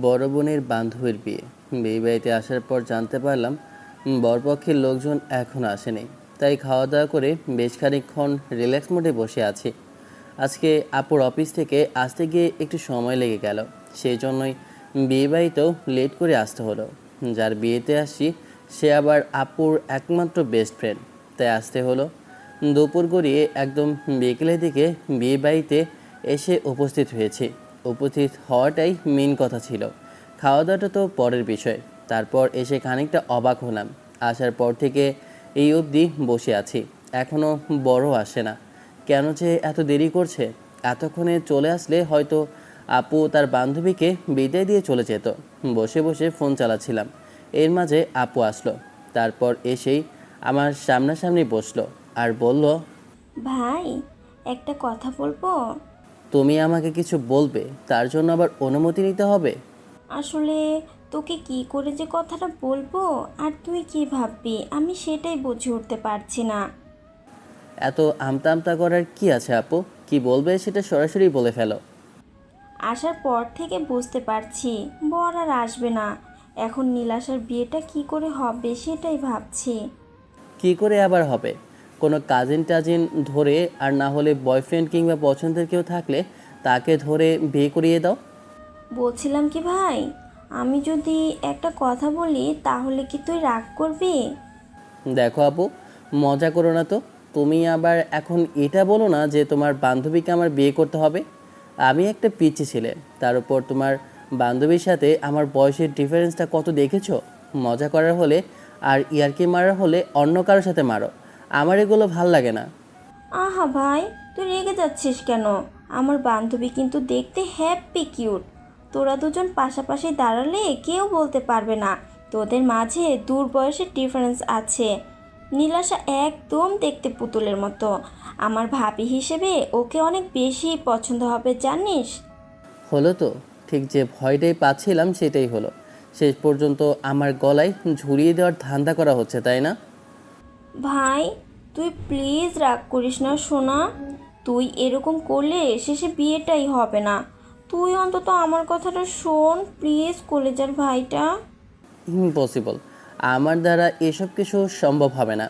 বড় বোনের বান্ধবীর বিয়ে। বিয়ে বাড়িতে আসার পর জানতে পারলাম বরপক্ষের লোকজন এখনও আসেনি। তাই খাওয়া দাওয়া করে বেশ খানিকক্ষণ রিল্যাক্স মোডে বসে আছি। আজকে আপুর অফিস থেকে আসতে গিয়ে একটু সময় লেগে গেল, সেই জন্যই বিয়ে বাড়িতেও লেট করে আসতে হলো। যার বিয়েতে আসছি সে আবার আপুর একমাত্র বেস্ট ফ্রেন্ড, তাই আসতে হলো। দুপুর গড়িয়ে একদম বিকেলের দিকে বিয়ে বাড়িতে এসে উপস্থিত হয়েছি। উপস্থিত হওয়াটাই মেন কথা ছিল, খাওয়া দাওয়াটা তো পরের বিষয়। তারপর এসে খানিকটা অবাক হলাম। আসার পর থেকে এই অবধি বসে আছি, এখনও বড় আসে না। কেন যে এত দেরি করছে? এতক্ষণে চলে আসলে হয়তো আপু তার বান্ধবীকে বিদায় দিয়ে চলে যেত। বসে বসে ফোন চালাচ্ছিলাম, এর মাঝে আপু আসলো। তারপর এসেই আমার সামনাসামনি বসলো আর বলল, ভাই, একটা কথা বলবো? তুমি আমাকে কিছু বলবে, তার জন্য আবার অনুমতি নিতে হবে? আসলে তোকে কি করে যে কথাটা বলবো আর তুই কি ভাববি আমি সেটাই বুঝে উঠতে পারছি না। এত আমতা আমতা করার কি আছে আপু? কি বলবে সেটা সরাসরি বলে ফেলো। আসার পর থেকে বুঝতে পারছি বর আর আসবে না। এখন নীলাশার বিয়েটা কি করে হবে সেটাই ভাবছি। কি করে আবার হবে? কোনো কাজিন টাজিন ধরে, আর না হলে বয়ফ্রেন্ড কিংবা পছন্দের কেউ থাকলে তাকে ধরে বিয়ে করিয়ে দাও। বলছিলাম কি ভাই, আমি যদি একটা কথা বলি তাহলে কি তুই রাগ করবি? দেখো আপু, মজা করো না তো। তুমি আবার এখন এটা বলো না যে তোমার বান্ধবীকে আমার বিয়ে করতে হবে। আমি একটা পিচ্চি ছেলে, তার উপর তোমার বান্ধবীর সাথে আমার বয়সের ডিফারেন্সটা কত দেখেছো? মজা করার হলে আর ইয়ার্কি মারার হলে অন্য কারোর সাথে মারো, আমার এগুলো ভাল লাগে না। আহা ভাই, তুই রেগে যাচ্ছিস কেন? আমার বান্ধবী কিন্তু দেখতে হ্যাপি কিউট। তোরা দুজন পাশাপাশি দাঁড়ালে কেউ বলতে পারবে না তোদের মাঝে দূর বয়সের ডিফারেন্স আছে। নীলাশা একদম দেখতে পুতুলের মতো। আমার ভাবি হিসেবে ওকে অনেক বেশি পছন্দ হবে জানিস। হলো তো, ঠিক যে ভয়টাই পাচ্ছিলাম সেটাই হলো। শেষ পর্যন্ত আমার গলায় ঝুলিয়ে দেওয়ার ধান্দা করা হচ্ছে, তাই না? ভাই, তুই প্লিজ রাগ করিস না সোনা। তুই এরকম করলে শেষে বিয়েটাই হবে না। তুই অন্তত আমার কথাটা শোন প্লিজ, কলেজার ভাইটা। ইম্পসিবল, আমার দ্বারা এসব কিছু সম্ভব হবে না।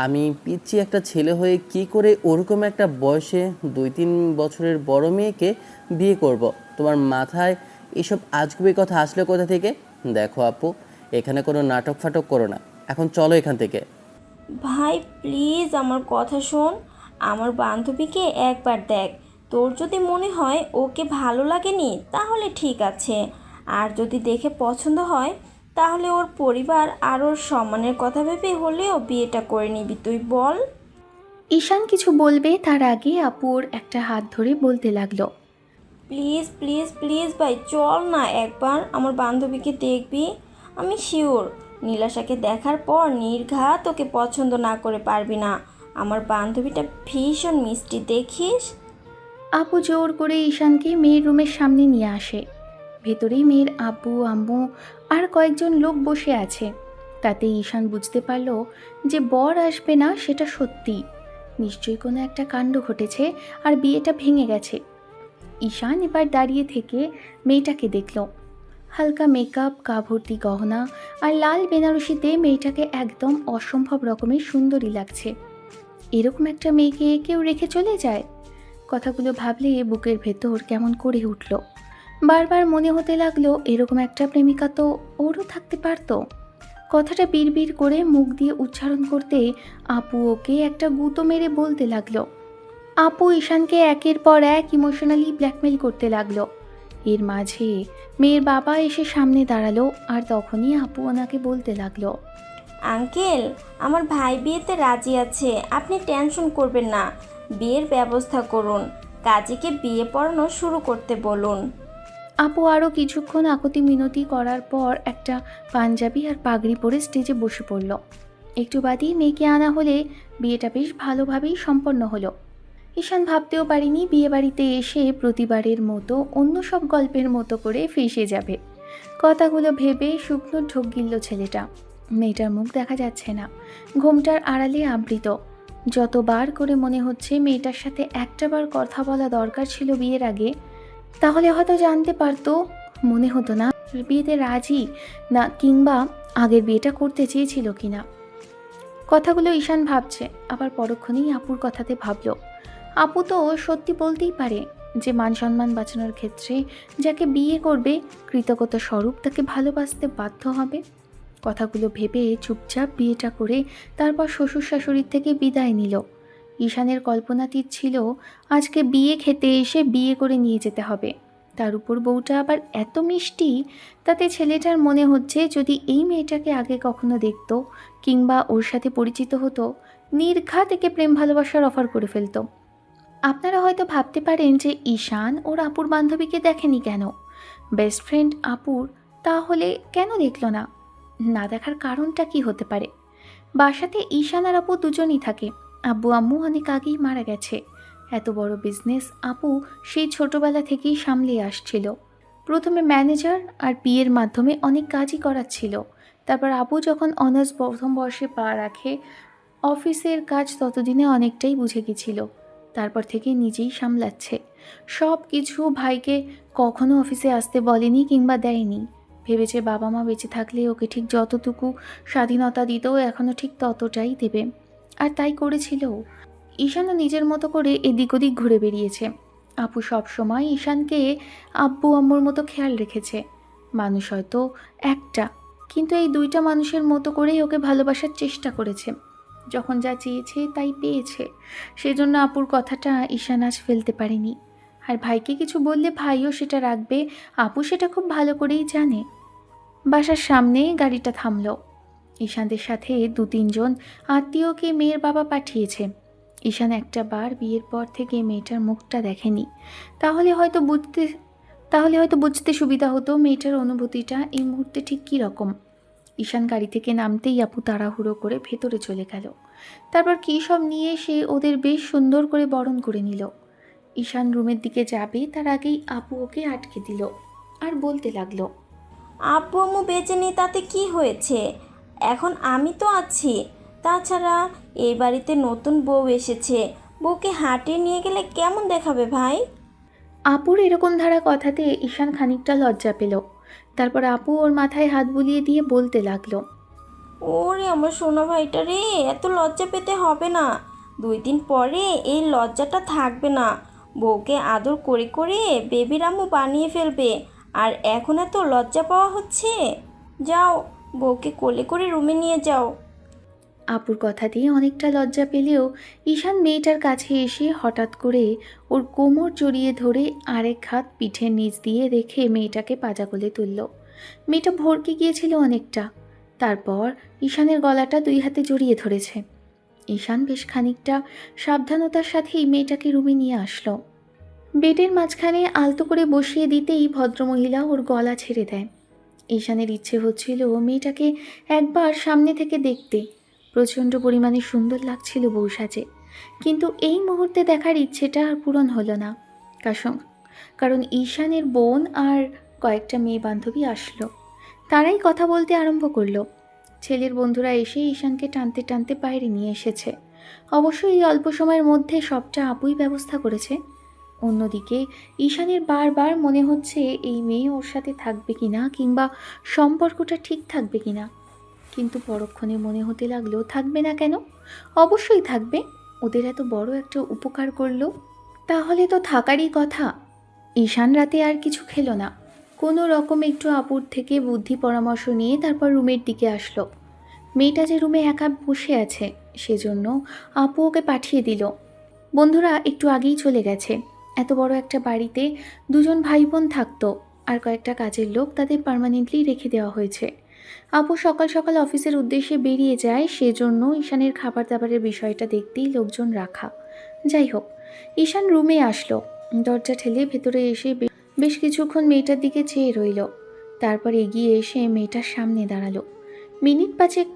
আমি পিচ্ছি একটা ছেলে হয়ে কি করে ওরকম একটা বয়সে 2-3 বছরের বড় মেয়েকে বিয়ে করব? তোমার মাথায় এসব আজগুবি কথা আসলে কোথা থেকে? দেখো আপু, এখানে কোনো নাটক ফাটক করো না, এখন চলো এখান থেকে। ভাই প্লিজ আমার কথা শোন। আমার বান্ধবীকে একবার দেখ। তোর যদি মনে হয় ওকে ভালো লাগেনি তাহলে ঠিক আছে। আর যদি দেখে পছন্দ হয় তাহলে ওর পরিবার আর ওর সম্মানের কথা ভেবে হলেও বিয়েটা করে নিবি, তুই বল। ঈশান কিছু বলবে তার আগে আপুর একটা হাত ধরে বলতে লাগলো। প্লিজ প্লিজ প্লিজ ভাই, চল না একবার আমার বান্ধবীকে দেখবি। আমি শিওর নীলাশাকে দেখার পর নির্ঘাত ওকে পছন্দ না করে পারবি না। আমার বান্ধবীটা ভীষণ মিষ্টি দেখিস। আপু জোর করে ঈশানকে মেয়ের রুমের সামনে নিয়ে আসে। ভেতরেই মেয়ের আব্বু আম্মু আর কয়েকজন লোক বসে আছে। তাতে ঈশান বুঝতে পারল যে বর আসবে না সেটা সত্যি। নিশ্চয়ই কোনো একটা কাণ্ড ঘটেছে আর বিয়েটা ভেঙে গেছে। ঈশান এবার দাঁড়িয়ে থেকে মেয়েটাকে দেখল। হালকা মেকআপ, গা ভর্তি গহনা আর লাল বেনারসিতে মেয়েটাকে একদম অসম্ভব রকমের সুন্দরী লাগছে। এরকম একটা মেয়েকে কেউ রেখে চলে যায়? কথাগুলো ভাবলে বুকের ভেতর কেমন করে উঠল। বারবার মনে হতে লাগলো এরকম একটা প্রেমিকা তো ওরও থাকতে পারতো। কথাটা বিড়বিড় করে মুখ দিয়ে উচ্চারণ করতে আপু ওকে একটা গুঁতো মেরে বলতে লাগলো। আপু ঈশানকে একের পর এক ইমোশনালি ব্ল্যাকমেল করতে লাগলো। এর মাঝে মেয়ের বাবা এসে সামনে দাঁড়ালো আর তখনই আপু ওনাকে বলতে লাগলো। আঙ্কেল, আমার ভাই বিয়েতে রাজি আছে, আপনি টেনশন করবেন না। বিয়ের ব্যবস্থা করুন, কাজীকে বিয়ে পড়ানো শুরু করতে বলুন। আপু আরও কিছুক্ষণ আকুতি মিনতি করার পর একটা পাঞ্জাবি আর পাগড়ি পরে স্টেজে বসে পড়ল। একটু বাদেই মেয়েকে আনা হলে বিয়েটা বেশ ভালোভাবেই সম্পন্ন হলো। ঈশান ভাবতেও পারিনি বিয়েবাড়িতে এসে প্রতিবারের মতো অন্য সব গল্পের মতো করে ফেঁসে যাবে। কথাগুলো ভেবে শুকনো ঢোক গিলল ছেলেটা। মেয়েটার মুখ দেখা যাচ্ছে না, ঘোমটার আড়ালে আবৃত। যতবার করে মনে হচ্ছে মেয়েটার সাথে একটাবার কথা বলা দরকার ছিল বিয়ের আগে, তাহলে হয়তো জানতে পারতো। মনে হতো না বিয়েতে রাজি না, কিংবা আগের বিয়েটা করতে চেয়েছিল কিনা। কথাগুলো ঈশান ভাবছে, আবার পরক্ষণেই আপুর কথাতে ভাবল, আপু তো সত্যি বলতেই পারে যে মান সম্মান বাঁচানোর ক্ষেত্রে যাকে বিয়ে করবে কৃতজ্ঞতা স্বরূপ তাকে ভালোবাসতে বাধ্য হবে। কথাগুলো ভেবে চুপচাপ বিয়েটা করে তারপর শ্বশুর শাশুড়ির থেকে বিদায় নিল। ঈশানের কল্পনাতীত ছিল আজকে বিয়ে খেতে এসে বিয়ে করে নিয়ে যেতে হবে। তার উপর বউটা আবার এত মিষ্টি, তাতে ছেলেটার মনে হচ্ছে যদি এই মেয়েটাকে আগে কখনো দেখতো কিংবা ওর সাথে পরিচিত হতো, নির্ঘাত একে প্রেম ভালোবাসার অফার করে ফেলতো। আপনারা হয়তো ভাবতে পারেন যে ঈশান ওর আপুর বান্ধবীকে দেখেনি কেন, বেস্ট ফ্রেন্ড আপুর, তাহলে কেন দেখল না? না দেখার কারণটা কি হতে পারে? বাসাতে ঈশান আর আপু দুজনই থাকে। আব্বু আম্মু অনেক আগেই মারা গেছে। এত বড় বিজনেস আপু সেই ছোটবেলা থেকেই সামলে আসছিল। প্রথমে ম্যানেজার আর পিএর মাধ্যমে অনেক কাজই করাচ্ছিল। তারপর আপু যখন অনার্স প্রথম বর্ষে পা রাখে, অফিসের কাজ ততদিনে অনেকটাই বুঝে গেছিল। তারপর থেকে নিজেই সামলাচ্ছে সব কিছু। ভাইকে কখনো অফিসে আসতে বলেনি কিংবা দেয়নি। ভেবেছে বাবা মা বেঁচে থাকলে ওকে ঠিক যতটুকু স্বাধীনতা দিত এখনও ঠিক ততটাই দেবে, আর তাই করেছিল। ঈশানও নিজের মতো করে এদিক ওদিক ঘুরে বেরিয়েছে। আপু সব সময় ঈশানকে আব্বু আম্মুর মতো খেয়াল রেখেছে। মানুষ হয়তো একটা, কিন্তু এই দুইটা মানুষের মতো করেই ওকে ভালোবাসার চেষ্টা করেছে। যখন যা চেয়েছে তাই পেয়েছে, সেজন্য আপুর কথাটা ঈশান আজ ফেলতে পারেনি। আর ভাইকে কিছু বললে ভাইও সেটা রাখবে, আপু সেটা খুব ভালো করেই জানে। বাসার সামনে গাড়িটা থামল। ঈশানদের সাথে 2-3 জন আত্মীয়কে মেয়ের বাবা পাঠিয়েছে। ঈশান একটা বার বিয়ের পর থেকে মেয়েটার মুখটা দেখেনি, তাহলে হয়তো বুঝতে সুবিধা হতো মেয়েটার অনুভূতিটা এই মুহূর্তে ঠিক কী রকম। ঈশান গাড়ি থেকে নামতেই আপু তাড়াহুড়ো করে ভেতরে চলে গেল। তারপর কী সব নিয়ে সে ওদের বেশ সুন্দর করে বরণ করে নিল। ঈশান রুমের দিকে যাবে তার আগেই আপু ওকে আটকে দিল আর বলতে লাগলো, আব্বু আম্মু বেঁচে নেই তাতে কি হয়েছে? এখন আমি তো আছি। তাছাড়া এই বাড়িতে নতুন বউ এসেছে, বউকে হাঁটিয়ে নিয়ে গেলে কেমন দেখাবে ভাই? আপুর এরকম ধারা কথাতে ঈশান খানিকটা লজ্জা পেল। তারপর আপু ওর মাথায় হাত বুলিয়ে দিয়ে বলতে লাগলো, ওরে আমার সোনা ভাইটা রে, এত লজ্জা পেতে হবে না। 2 দিন পরে এই লজ্জাটা থাকবে না। বউকে আদর করে করে বেবির আম্মু বানিয়ে ফেলবে, আর এখন এত লজ্জা পাওয়া হচ্ছে। যাও, বউকে কোলে করে রুমে নিয়ে যাও। আপুর কথা দিয়ে অনেকটা লজ্জা পেলেও ঈশান মেয়েটার কাছে এসে হঠাৎ করে ওর কোমর জড়িয়ে ধরে আরেক হাত পিঠের নিচ দিয়ে রেখে মেয়েটাকে পাজা কোলে তুলল। মেয়েটা ভরকে গিয়েছিল অনেকটা। তারপর ঈশানের গলাটা 2 হাতে জড়িয়ে ধরেছে। ঈশান বেশ খানিকটা সাবধানতার সাথেই মেয়েটাকে রুমে নিয়ে আসলো। বেডের মাঝখানে আলতো করে বসিয়ে দিতেই ভদ্রমহিলা ওর গলা ছেড়ে দেয়। ঈশানের ইচ্ছে হচ্ছিল মেয়েটাকে একবার সামনে থেকে দেখতে। প্রচণ্ড পরিমাণে সুন্দর লাগছিল বউ সাজে, কিন্তু এই মুহূর্তে দেখার ইচ্ছেটা আর পূরণ হলো না। কারণ ঈশানের বোন আর কয়েকটা মেয়ে বান্ধবী আসলো। তারাই কথা বলতে আরম্ভ করলো। ছেলের বন্ধুরা এসে ঈশানকে টানতে টানতে বাইরে নিয়ে এসেছে। অবশ্য এই অল্প সময়ের মধ্যে সবটা আপুই ব্যবস্থা করেছে। অন্যদিকে ঈশানের বারবার মনে হচ্ছে এই মেয়ে ওর সাথে থাকবে কিনা, কিংবা সম্পর্কটা ঠিক থাকবে কিনা। কিন্তু পরক্ষণে মনে হতে লাগলো থাকবে না কেন, অবশ্যই থাকবে। ওদের এত বড় একটা উপকার করলো, তাহলে তো থাকারই কথা। ঈশান রাতে আর কিছু খেলো না। কোনো রকম একটু আপুর থেকে বুদ্ধি পরামর্শ নিয়ে তারপর রুমের দিকে আসলো। মেয়েটা যে রুমে একা বসে আছে সেজন্য আপু ওকে পাঠিয়ে দিল। বন্ধুরা একটু আগেই চলে গেছে। এত বড় একটা বাড়িতে 2 জন ভাই বোন থাকতো, আর কয়েকটা কাজের লোক তাদের পার্মানেন্টলি রেখে দেওয়া হয়েছে। আপু সকাল সকাল অফিসের উদ্দেশ্যে বেরিয়ে যায়, সেজন্য ঈশানের খাবার দাবারের বিষয়টা দেখতেই লোকজন রাখা। যাই হোক, ঈশান রুমে আসলো। দরজা ঠেলে ভেতরে এসে বেশ কিছুক্ষণ মেয়েটার দিকে চেয়ে রইল। তারপর এগিয়ে এসে মেয়েটার সামনে দাঁড়ালো। মিনিট 5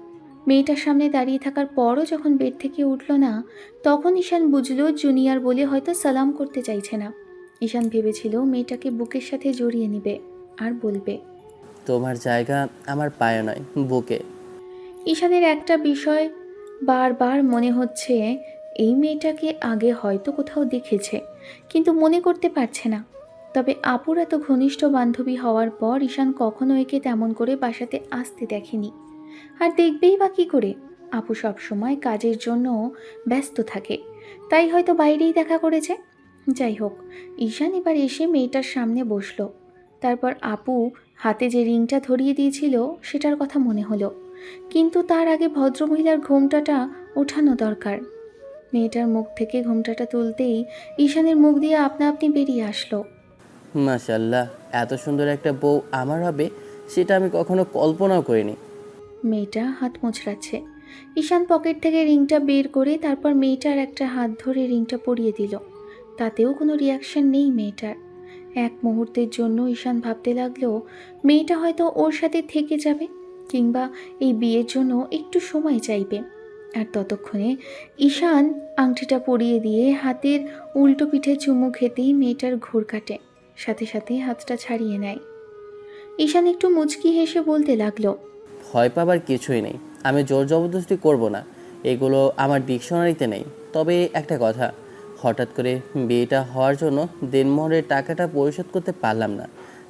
মেয়েটার সামনে দাঁড়িয়ে থাকার পরও যখন বেড থেকে উঠল না, তখন ঈশান বুঝল জুনিয়র বলে হয়তো সালাম করতে চাইছে না। ঈশান ভেবেছিল মেয়েটাকে বুকের সাথে জড়িয়ে নেবে আর বলবে, তোমার জায়গা আমার পায়ে নয়, বুকে। ঈশানের একটা বিষয় বারবার মনে হচ্ছে, এই মেয়েটাকে আগে হয়তো কোথাও দেখেছে, কিন্তু মনে করতে পারছে না। তবে আপুর এত ঘনিষ্ঠ বান্ধবী হওয়ার পর ঈশান কখনো একে তেমন করে বাসাতে আসতে দেখেনি। আর দেখবেই বা কী করে, আপু সবসময় কাজের জন্য ব্যস্ত থাকে, তাই হয়তো বাইরেই দেখা করেছে। যাই হোক, ঈশান এবার এসে মেয়েটার সামনে বসলো। তারপর আপু হাতে যে রিংটা ধরিয়ে দিয়েছিল সেটার কথা মনে হলো, কিন্তু তার আগে ভদ্রমহিলার ঘোমটাটা ওঠানো দরকার। মেয়েটার মুখ থেকে ঘোমটাটা তুলতেই ঈশানের মুখ দিয়ে আপনা আপনি বেরিয়ে আসলো, মাশাল্লাহ, এত সুন্দর একটা বউ আমার হবে সেটা আমি কখনো কল্পনাও করিনি। মেয়েটা হাত মোচড়াচ্ছে। ঈশান পকেট থেকে রিংটা বের করে তারপর মেয়েটার একটা হাত ধরে রিংটা পরিয়ে দিল। তাতেও কোনো রিয়াকশন নেই মেয়েটার। এক মুহূর্তের জন্য ঈশান ভাবতে লাগলো মেয়েটা হয়তো ওর সাথে থেকে যাবে, কিংবা এই বিয়ের জন্য একটু সময় চাইবে। আর ততক্ষণে ঈশান আংটিটা পরিয়ে দিয়ে হাতের উল্টো পিঠে চুমু খেতেই মেয়েটার ঘোর কাটে, সাথে সাথে হাতটা ছাড়িয়ে নেয়। ঈশান একটু মুচকি হেসে বলতে লাগলো, ভয় পাবার কিছুই নেই, আমি জোর জবরদস্তি করব না, এগুলো আমার ডিকশনারিতে নেই। তবে একটা কথা, হঠাৎ করে বিয়েটা হওয়ার জন্য দেনমোহরের টাকাটা পরিশোধ করতে পারলাম না,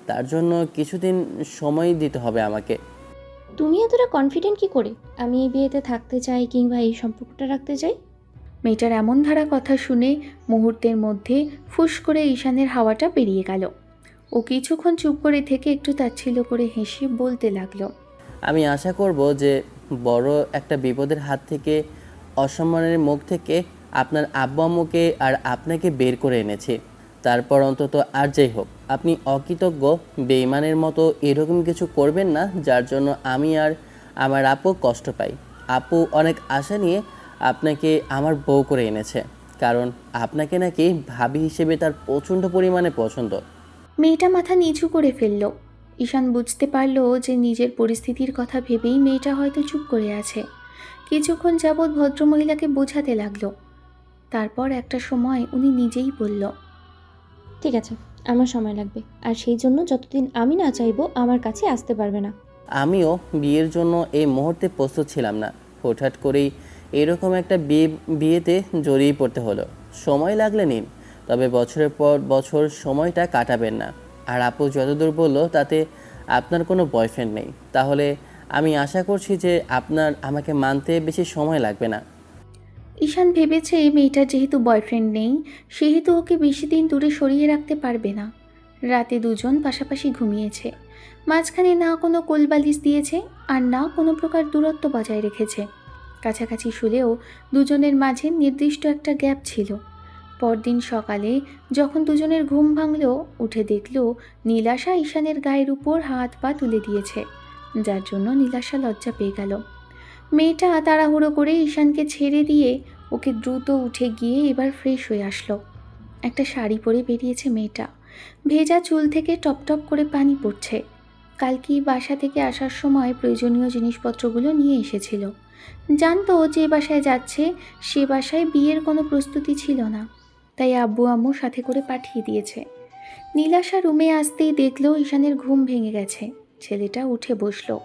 তার জন্য কিছুদিন সময় দিতে হবে আমাকে। তুমি এতটা কনফিডেন্ট কি করে আমি এই বিয়েতে থাকতে চাই কিংবা এই সম্পর্কটা রাখতে চাই? মেয়েটার এমন ধারা কথা শুনে মুহূর্তের মধ্যে ফুস করে ঈশানের হাওয়াটা বেরিয়ে গেল। ও কিছুক্ষণ চুপ করে থেকে একটু তাচ্ছিল্য করে হেসে বলতে লাগলো, আমি আশা করব যে বড় একটা বিপদের হাত থেকে, অসম্মানের মুখ থেকে আপনার আব্বু আম্মুকে আর আপনাকে বের করে এনেছি। তারপর অন্তত আর যাই হোক, আপনি অকৃতজ্ঞ বেঈমানের মতো এরকম কিছু করবেন না যার জন্য আমি আর আমার আপু কষ্ট পাই। আপু অনেক আশা নিয়ে আপনাকে আমার বউ করে এনেছে, কারণ আপনাকে নাকি ভাবি হিসেবে তার প্রচণ্ড পরিমাণে পছন্দ। মেয়েটা মাথা নিচু করে ফেলল। ঈশান বুঝতে পারল যে নিজের পরিস্থিতির কথা ভেবেই মেয়েটা হয়তো চুপ করে আছে। কিছুক্ষণ যাবৎ ভদ্রমহিলাকে বোঝাতে লাগলো। তারপর একটা সময় উনি নিজেই বলল, ঠিক আছে, আমার সময় লাগবে, আর সেই জন্য যতদিন আমি না চাইবো আমার কাছে আসতে পারবে না। আমিও বিয়ের জন্য এই মুহূর্তে প্রস্তুত ছিলাম না, হঠাৎ করেই এরকম একটা বিয়েতে জড়িয়ে পড়তে হলো। সময় লাগলে নিন, তবে বছরের পর বছর সময়টা কাটাবেন না। আর আপু যতদূর বললো তাতে আপনার কোনো বয়ফ্রেন্ড নেই, তাহলে আমি আশা করছি যে আপনার আমাকে মানতে বেশি সময় লাগবে না। ঈশান ভেবেছে মেয়েটার যেহেতু বয়ফ্রেন্ড নেই সেহেতু ওকে বেশি দিন দূরে সরিয়ে রাখতে পারবে না। রাতে দুজন পাশাপাশি ঘুমিয়েছে, মাঝখানে না কোনো কোলবালিশ দিয়েছে আর না কোনো প্রকার দূরত্ব বজায় রেখেছে। কাছাকাছি শুলেও দুজনের মাঝে নির্দিষ্ট একটা গ্যাপ ছিল। পরদিন সকালে যখন দুজনের ঘুম ভাঙল, উঠে দেখল নীলাশা ঈশানের গায়ের উপর হাত পা তুলে দিয়েছে, যার জন্য নীলাশা লজ্জা পেয়ে গেল। মেয়েটা তাড়াহুড়ো করে ঈশানকে ছেড়ে দিয়ে ওকে দ্রুত উঠে গিয়ে এবার ফ্রেশ হয়ে আসলো। একটা শাড়ি পরে বেরিয়েছে মেয়েটা, ভেজা চুল থেকে টপ টপ করে পানি পড়ছে। কালকে বাসা থেকে আসার সময় প্রয়োজনীয় জিনিসপত্রগুলো নিয়ে এসেছিল। জানতো যে বাসায় যাচ্ছে সে বাসায় বিয়ের কোনো প্রস্তুতি ছিল না, তাই আব্বু আম্মু সাথে করে পাঠিয়ে দিয়েছে। নীলাশা রুমে আসতেই দেখলো ঈশানের ঘুম ভেঙে গেছে। ছেলেটা উঠে বসলো,